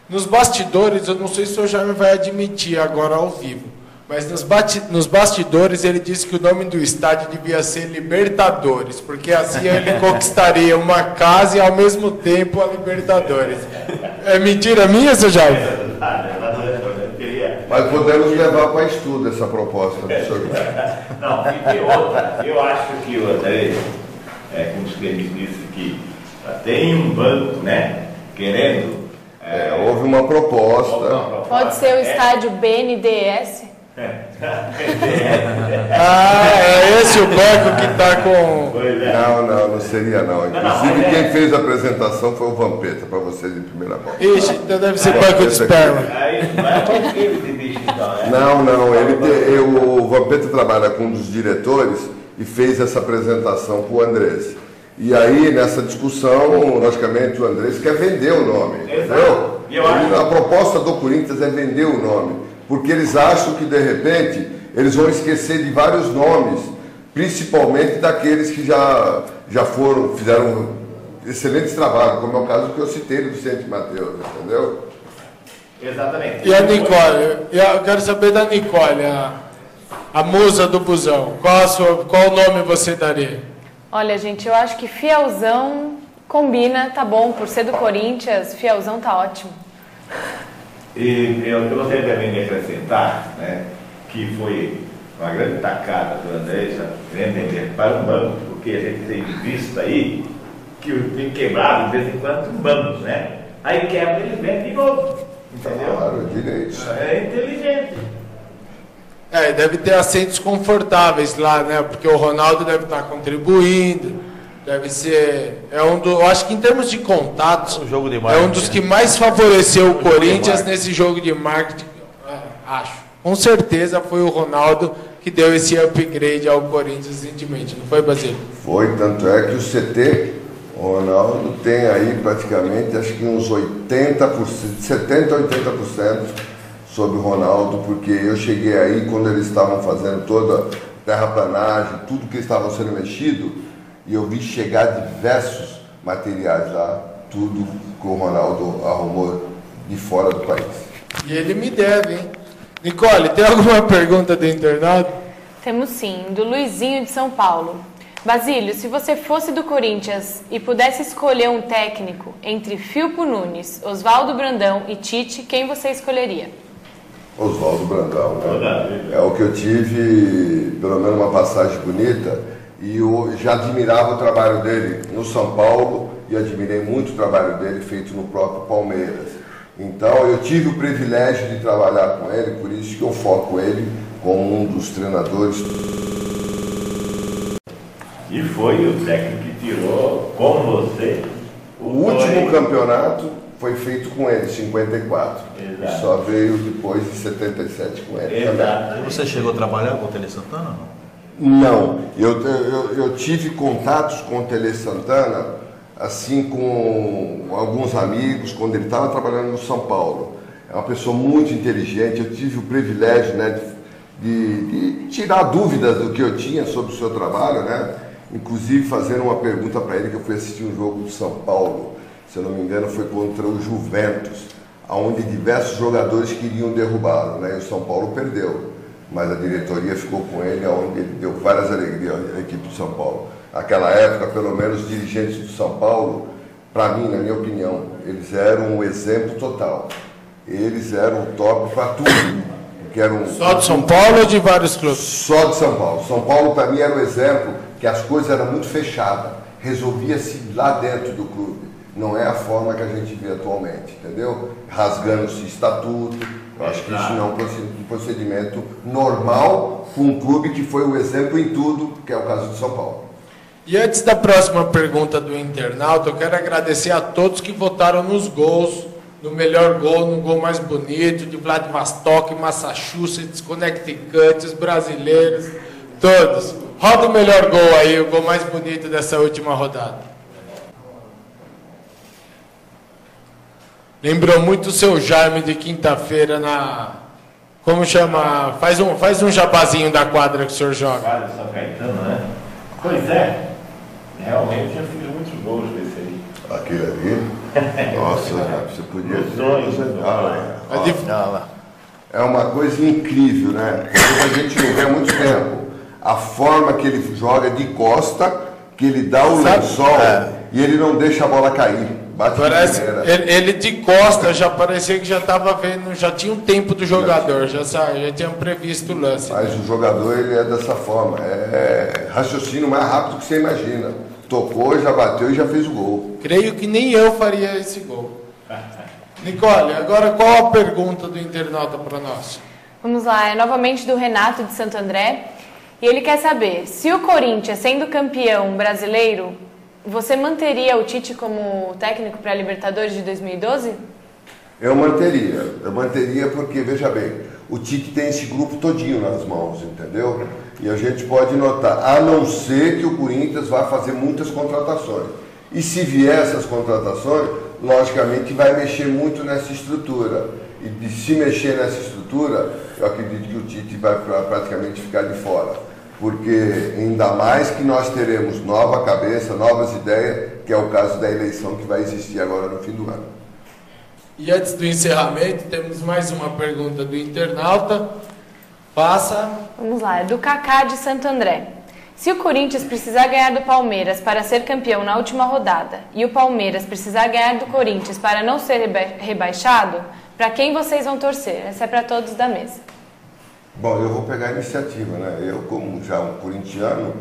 Nos bastidores, eu não sei se o senhor Jaime vai admitir agora ao vivo, mas nos bastidores ele disse que o nome do estádio devia ser Libertadores, porque assim ele conquistaria uma casa e ao mesmo tempo a Libertadores. É mentira minha, seu Jaime? Mas podemos levar para estudo essa proposta do senhor. Não, e tem outra. Eu acho que o André, como ele disse que tem um banco, né, querendo... houve uma proposta. Pode ser o estádio BNDES? É esse o banco que está com... Não seria não. Inclusive quem fez a apresentação foi o Vampeta, para vocês em primeira mão. Ixi, então deve ser banco de esperma. O Vampeta trabalha com um dos diretores e fez essa apresentação para o Andrés. E aí, nessa discussão, logicamente, o Andrés quer vender o nome, entendeu? A proposta do Corinthians é vender o nome, porque eles acham que, de repente, eles vão esquecer de vários nomes, principalmente daqueles que já fizeram excelentes trabalhos, como é o caso que eu citei do Vicente Mateus, entendeu? Exatamente. E a Nicole? Eu quero saber da Nicole, a musa do busão. Qual nome você daria? Olha, gente, eu acho que Fielzão combina, tá bom, por ser do Corinthians, Fielzão tá ótimo. E eu gostaria também de acrescentar, né, que foi uma grande tacada do André, querendo vender para o banco, porque a gente tem visto aí que tem quebrado de vez em quando os bancos, né? Aí quebra e ele vende de novo, entendeu? Claro, direito. É inteligente. Deve ter assentos confortáveis lá, né? Porque o Ronaldo deve estar contribuindo, deve ser... eu acho que em termos de contatos, jogo de é um dos que mais favoreceu o Corinthians nesse jogo de marketing. Acho. Com certeza foi o Ronaldo que deu esse upgrade ao Corinthians recentemente, não foi, Basílio? Foi, tanto é que o CT, o Ronaldo, tem aí praticamente, acho que uns 80%, 70% a 80%, sobre o Ronaldo, porque eu cheguei aí quando eles estavam fazendo toda a terraplanagem, tudo que estavam sendo mexido, e eu vi chegar diversos materiais lá, tudo que o Ronaldo arrumou de fora do país. E ele me deve, hein? Nicole, tem alguma pergunta do internauta? Temos sim, do Luizinho de São Paulo. Basílio, se você fosse do Corinthians e pudesse escolher um técnico entre Filpo Nunes, Oswaldo Brandão e Tite, quem você escolheria? Oswaldo Brandão, né? É o que eu tive, pelo menos uma passagem bonita, e eu já admirava o trabalho dele no São Paulo e admirei muito o trabalho dele feito no próprio Palmeiras. Então eu tive o privilégio de trabalhar com ele, por isso que eu foco ele como um dos treinadores. E foi o técnico que tirou com você o último campeonato. Foi feito com ele, 54. Exato. E só veio depois de 77 com ele. Exato. Você chegou a trabalhar com o Tele Santana? Não. Eu tive contatos com o Tele Santana, assim, com alguns amigos, quando ele estava trabalhando no São Paulo. É uma pessoa muito inteligente. Eu tive o privilégio, né, de tirar dúvidas do que eu tinha sobre o seu trabalho, né? Inclusive fazendo uma pergunta para ele, que eu fui assistir um jogo do São Paulo. Se eu não me engano, foi contra o Juventus, onde diversos jogadores queriam derrubá-lo, né? E o São Paulo perdeu, mas a diretoria ficou com ele, onde ele deu várias alegrias à equipe do São Paulo. Naquela época, pelo menos, os dirigentes do São Paulo, para mim, na minha opinião, eles eram um exemplo total. Eles eram o top para tudo. Porque eram só de São Paulo ou de vários clubes? Só de São Paulo. São Paulo, para mim, era um exemplo que as coisas eram muito fechadas. Resolvia-se lá dentro do clube. Não é a forma que a gente vê atualmente, entendeu? Rasgando-se estatuto. Eu acho que isso não é um procedimento normal para um clube que foi o exemplo em tudo, que é o caso de São Paulo. E antes da próxima pergunta do internauta, eu quero agradecer a todos que votaram nos gols, no melhor gol, no gol mais bonito, de Vladivostok, Massachusetts, Connecticut, os brasileiros, todos. Roda o melhor gol aí, o gol mais bonito dessa última rodada. Lembrou muito o seu Jaime de quinta-feira na... Como chama? Faz um jabazinho da quadra que o senhor joga. Quadra São Caetano, né? Pois é. Realmente eu fiz muitos gols desse aí. Aquele ali, nossa, você podia dizer é uma coisa incrível, né? A gente não vê há muito tempo. A forma que ele joga de costa, que ele dá o lençol e ele não deixa a bola cair. Bate Parece, ele de costa já parecia que já estava vendo, já tinha um tempo do jogador, já tinha previsto o lance. Mas o jogador ele é dessa forma, é raciocínio mais rápido que você imagina. Tocou, já bateu e já fez o gol. Creio que nem eu faria esse gol. Nicole, agora qual a pergunta do internauta para nós? Vamos lá, é novamente do Renato de Santo André. E ele quer saber, se o Corinthians, sendo campeão brasileiro, você manteria o Tite como técnico para a Libertadores de 2012? Eu manteria porque, veja bem, o Tite tem esse grupo todinho nas mãos, entendeu? E a gente pode notar, a não ser que o Corinthians vá fazer muitas contratações. E se vier essas contratações, logicamente vai mexer muito nessa estrutura. E se mexer nessa estrutura, eu acredito que o Tite vai praticamente ficar de fora. Porque ainda mais que nós teremos nova cabeça, novas ideias, que é o caso da eleição que vai existir agora no fim do ano. E antes do encerramento, temos mais uma pergunta do internauta. Passa. Vamos lá, é do Kaká de Santo André. Se o Corinthians precisar ganhar do Palmeiras para ser campeão na última rodada e o Palmeiras precisar ganhar do Corinthians para não ser rebaixado, para quem vocês vão torcer? Essa é para todos da mesa. Bom, eu vou pegar a iniciativa, né? Eu, como já um corintiano,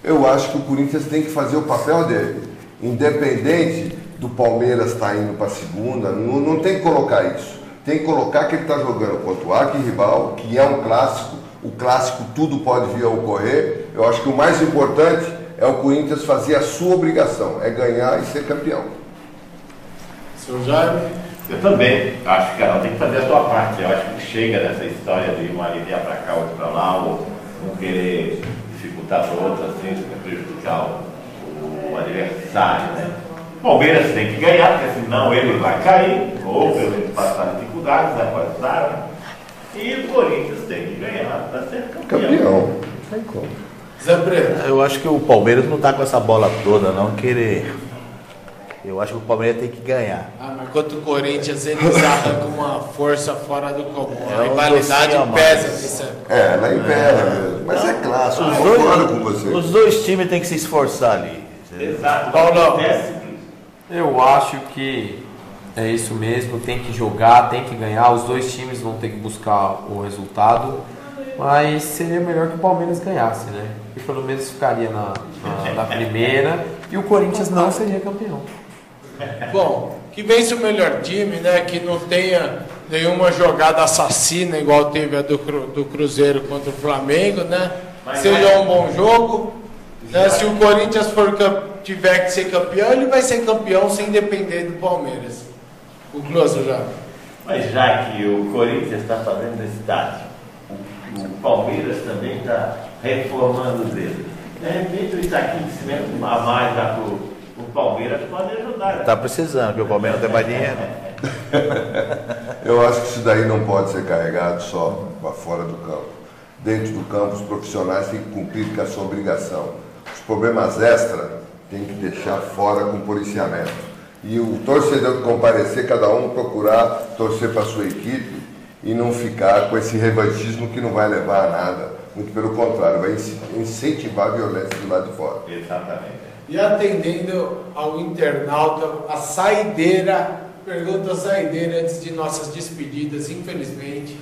eu acho que o Corinthians tem que fazer o papel dele. Independente do Palmeiras estar indo para a segunda, não tem que colocar isso. Tem que colocar que ele está jogando contra o arquirrival, que é um clássico. O clássico tudo pode vir a ocorrer. Eu acho que o mais importante é o Corinthians fazer a sua obrigação, é ganhar e ser campeão. Seu Jaime? Eu também acho que cada um tem que fazer a sua parte. Eu acho que chega dessa história de uma aliviar para cá, outra para lá, ou não querer dificultar para o outro, assim, prejudicar o adversário, né? O Palmeiras tem que ganhar, porque senão ele vai cair, ou pelo menos passar dificuldades, vai passar. E o Corinthians tem que ganhar para ser campeão. Não tem como. Zé Breno. Eu acho que o Palmeiras não está com essa bola toda, não querer. Eu acho que o Palmeiras tem que ganhar. Mas quanto o Corinthians, eles arrancam uma força fora do comum. A rivalidade um pesa nisso. Ela impera mesmo. Mas é clássico, eu concordo com você. Os dois times têm que se esforçar ali. Exato. Paulo. Eu acho que é isso mesmo, tem que jogar, tem que ganhar, os dois times vão ter que buscar o resultado, mas seria melhor que o Palmeiras ganhasse, né? E pelo menos ficaria na primeira e o Corinthians não seria campeão. Bom, que vence o melhor time, né? Que não tenha nenhuma jogada assassina igual teve a do Cruzeiro contra o Flamengo, né? Seja um bom jogo. Né? Se o Corinthians tiver que ser campeão, ele vai ser campeão sem depender do Palmeiras. Conclua, já. Mas já que o Corinthians está fazendo estádio, o Palmeiras também está reformando dele. De repente, o Itaquinho de cimento a mais lá para o Palmeiras pode ajudar. Está precisando, porque o Palmeiras não tem mais dinheiro. Eu acho que isso daí não pode ser carregado só para fora do campo. Dentro do campo, os profissionais têm que cumprir com a sua obrigação. Os problemas extra tem que deixar fora com policiamento. E o torcedor que comparecer, cada um procurar torcer para a sua equipe e não ficar com esse revanchismo que não vai levar a nada. Muito pelo contrário, vai incentivar a violência do lado de fora. Exatamente. E atendendo ao internauta, a saideira, pergunta saideira antes de nossas despedidas, infelizmente.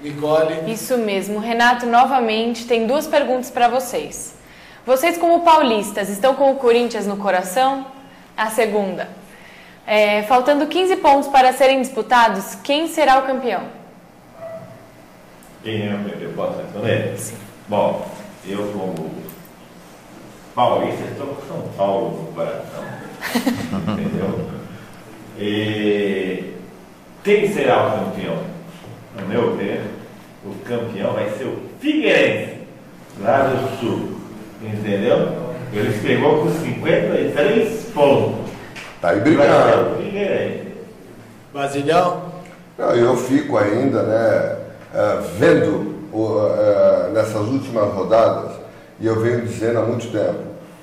Nicole. Isso mesmo. Renato, novamente, tem duas perguntas para vocês. Vocês, como paulistas, estão com o Corinthians no coração? A segunda. Faltando 15 pontos para serem disputados, quem será o campeão? Quem é o campeão? Posso responder? Sim. Bom, eu como paulista estou com São Paulo no coração. Entendeu? E quem será o campeão? No meu ver, o campeão vai ser o Figueirense, lá do Sul. Entendeu? Ele pegou com 53 pontos. Tá aí brigando. Basilhão? Eu fico ainda, né, vendo nessas últimas rodadas, e eu venho dizendo há muito tempo,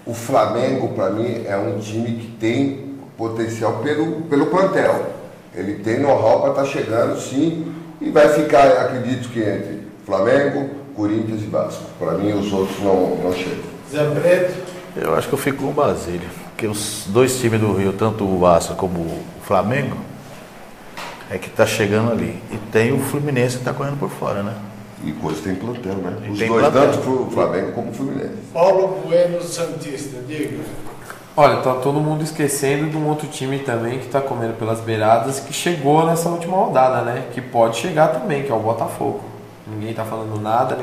o Flamengo, para mim, é um time que tem potencial pelo plantel. Ele tem know-how para estar chegando, sim, e vai ficar, acredito que entre Flamengo, Corinthians e Vasco. Para mim, os outros não chegam. Zé Preto? Eu acho que eu fico com o Basílio, porque os dois times do Rio, tanto o Vasco como o Flamengo, é que tá chegando ali. E tem o Fluminense que tá correndo por fora, né? E coisa tem plantel, né? E Os tem dois, plantel. tanto o Flamengo como o Fluminense. Paulo Bueno Santista, diga. Olha, tá todo mundo esquecendo de um outro time também que tá comendo pelas beiradas, que chegou nessa última rodada, né? Que pode chegar também, que é o Botafogo. Ninguém tá falando nada,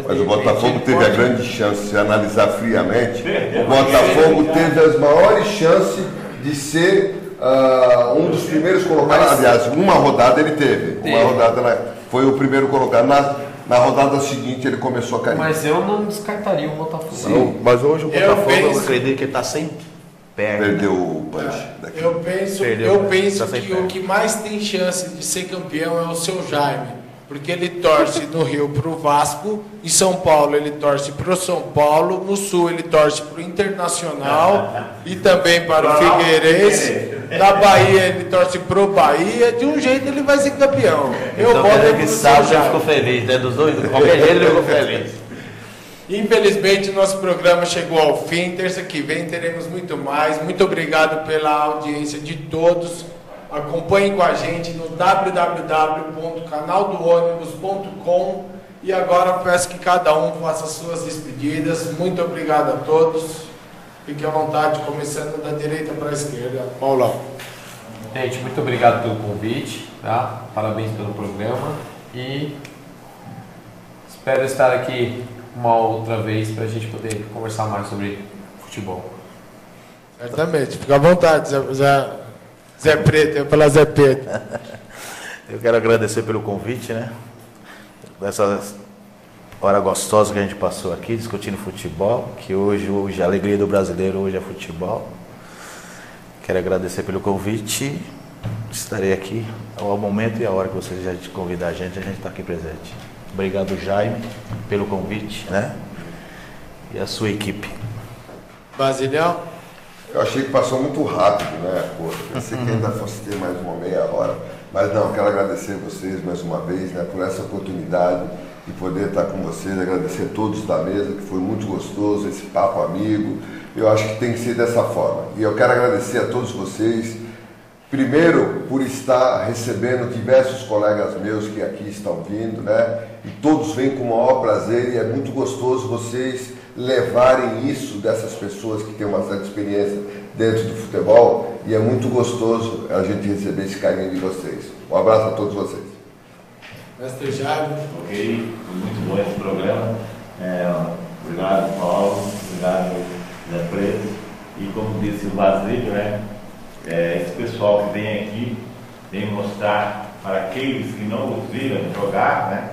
Mas o Botafogo teve a grande chance, se analisar friamente, o Botafogo teve as maiores chances de ser um dos primeiros colocados. Aliás, uma rodada ele teve. Uma rodada foi o primeiro colocado. Na rodada seguinte ele começou a cair. Mas eu não descartaria o Botafogo. Sim. Mas hoje o Eu Botafogo, eu penso- acredito que ele tá sem perna. Perdeu o punch daqui. Eu penso Tá sem que pé. o que mais tem chance de ser campeão é o seu Jaime. Porque ele torce no Rio para o Vasco, em São Paulo ele torce para o São Paulo, no Sul ele torce para o Internacional e também para o Figueirense, na Bahia ele torce para o Bahia, de um jeito ele vai ser campeão. Eu Então boto quer dizer pro que seu sábado já Jaime. ficou feliz, né? Dos dois, de qualquer jeito ele ficou feliz. Infelizmente, o nosso programa chegou ao fim. Terça que vem teremos muito mais. Muito obrigado pela audiência de todos. Acompanhem com a gente no www.canaldoônibus.com. E agora peço que cada um faça suas despedidas. Muito obrigado a todos. Fique à vontade, começando da direita para a esquerda. Paulão. Gente, muito obrigado pelo convite, tá? Parabéns pelo programa e espero estar aqui uma outra vez para a gente poder conversar mais sobre futebol. Certamente. Fique à vontade, Zé Preto. Eu falar Zé Preto. Eu quero agradecer pelo convite, né? Dessa hora gostosa que a gente passou aqui discutindo futebol, que hoje a alegria do brasileiro hoje é futebol. Quero agradecer pelo convite. Estarei aqui ao momento e a hora que vocês já convidar a gente está aqui presente. Obrigado, Jaime, pelo convite, né? E a sua equipe. Basilhão. Eu achei que passou muito rápido, né? Pô, pensei que ainda fosse ter mais uma meia hora. Mas não, quero agradecer vocês mais uma vez, né, por essa oportunidade de poder estar com vocês, agradecer a todos da mesa, que foi muito gostoso, esse papo amigo. Eu acho que tem que ser dessa forma. E eu quero agradecer a todos vocês, primeiro, por estar recebendo diversos colegas meus que aqui estão vindo, né? E todos vêm com o maior prazer e é muito gostoso vocês levarem isso dessas pessoas que têm uma certa experiência dentro do futebol e é muito gostoso a gente receber esse carinho de vocês. Um abraço a todos vocês. Mestre Jaime. Ok, foi muito bom esse programa. Obrigado, Paulo. Obrigado, Zé Preto. E como disse o Basílio, né? Esse pessoal que vem aqui vem mostrar para aqueles que não os viram jogar, né?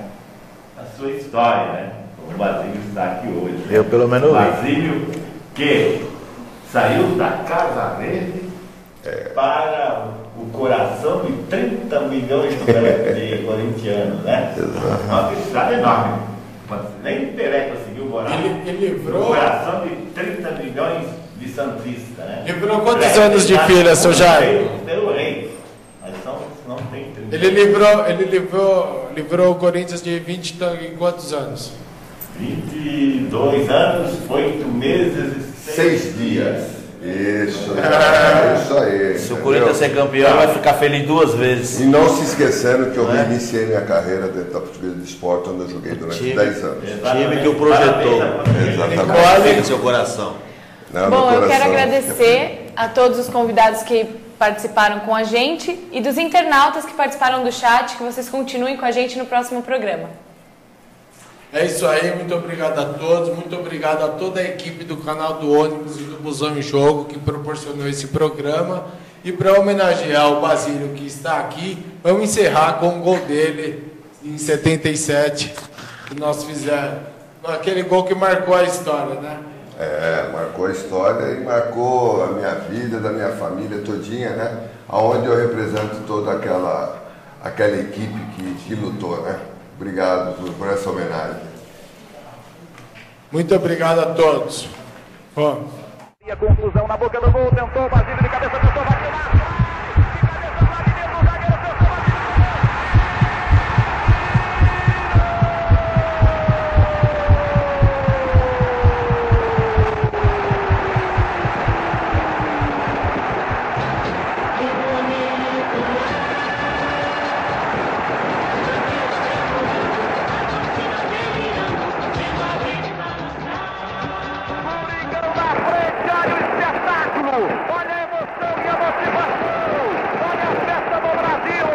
A sua história, né? Como o Basílio está aqui hoje. Né? Eu pelo menos vi. Basílio que saiu da Casa Verde para o coração de 30 milhões de corintianos, né? Uma história enorme. Mas nem Pelé conseguiu morar Ele no livrou. coração de 30 milhões de santistas, né? Livrou quantos anos de filha, seu Jaime? Pelo rei. Mas não tem 30. Ele livrou o Corinthians de 20 e quantos anos? 22 anos, 8 meses e 6 dias. Isso aí. Se o Corinthians ser campeão, vai ficar feliz duas vezes. E não se esquecendo que eu iniciei minha carreira dentro da Portuguesa de Esporte, onde eu joguei durante 10 anos. Time que o projetou. Exatamente. Fica no seu coração. Não, Bom, meu eu quero coração agradecer a todos os convidados que participaram com a gente e dos internautas que participaram do chat, que vocês continuem com a gente no próximo programa. É isso aí, muito obrigado a todos, muito obrigado a toda a equipe do canal do ônibus e do Busão em Jogo que proporcionou esse programa. E para homenagear o Basílio que está aqui, vamos encerrar com o gol dele em 77, que nós fizemos. Aquele gol que marcou a história, né? marcou a história e marcou a minha vida, da minha família todinha, né? Onde eu represento toda aquela equipe que lutou, né? Obrigado por essa homenagem. Muito obrigado a todos. Vamos. E a confusão na boca do gol, tentou Basílio de cabeça, tentou bateu lá. Olha a emoção e a motivação! Olha a festa do Brasil!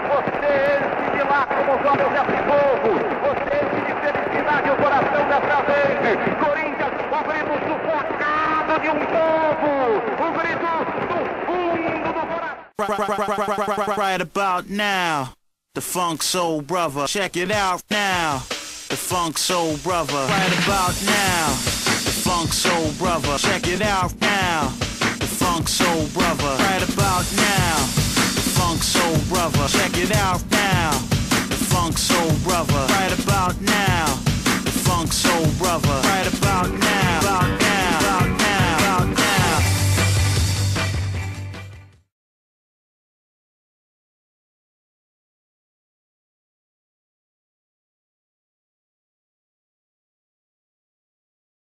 Você esse de lá como os olhos desse povo! Você esse de felicidade o coração dessa vez! Corinthians, o grito sufocado de um povo! O grito do fundo do coração! Right about now, the Funk Soul Brother. Check it out now, the Funk Soul Brother. Right about now, the Funk Soul Brother. Check it out now, the Funk Soul Brother. Right about now, the Funk Soul Brother. Check it out now, the Funk Soul Brother. Right about now, the Funk Soul Brother. Right about now.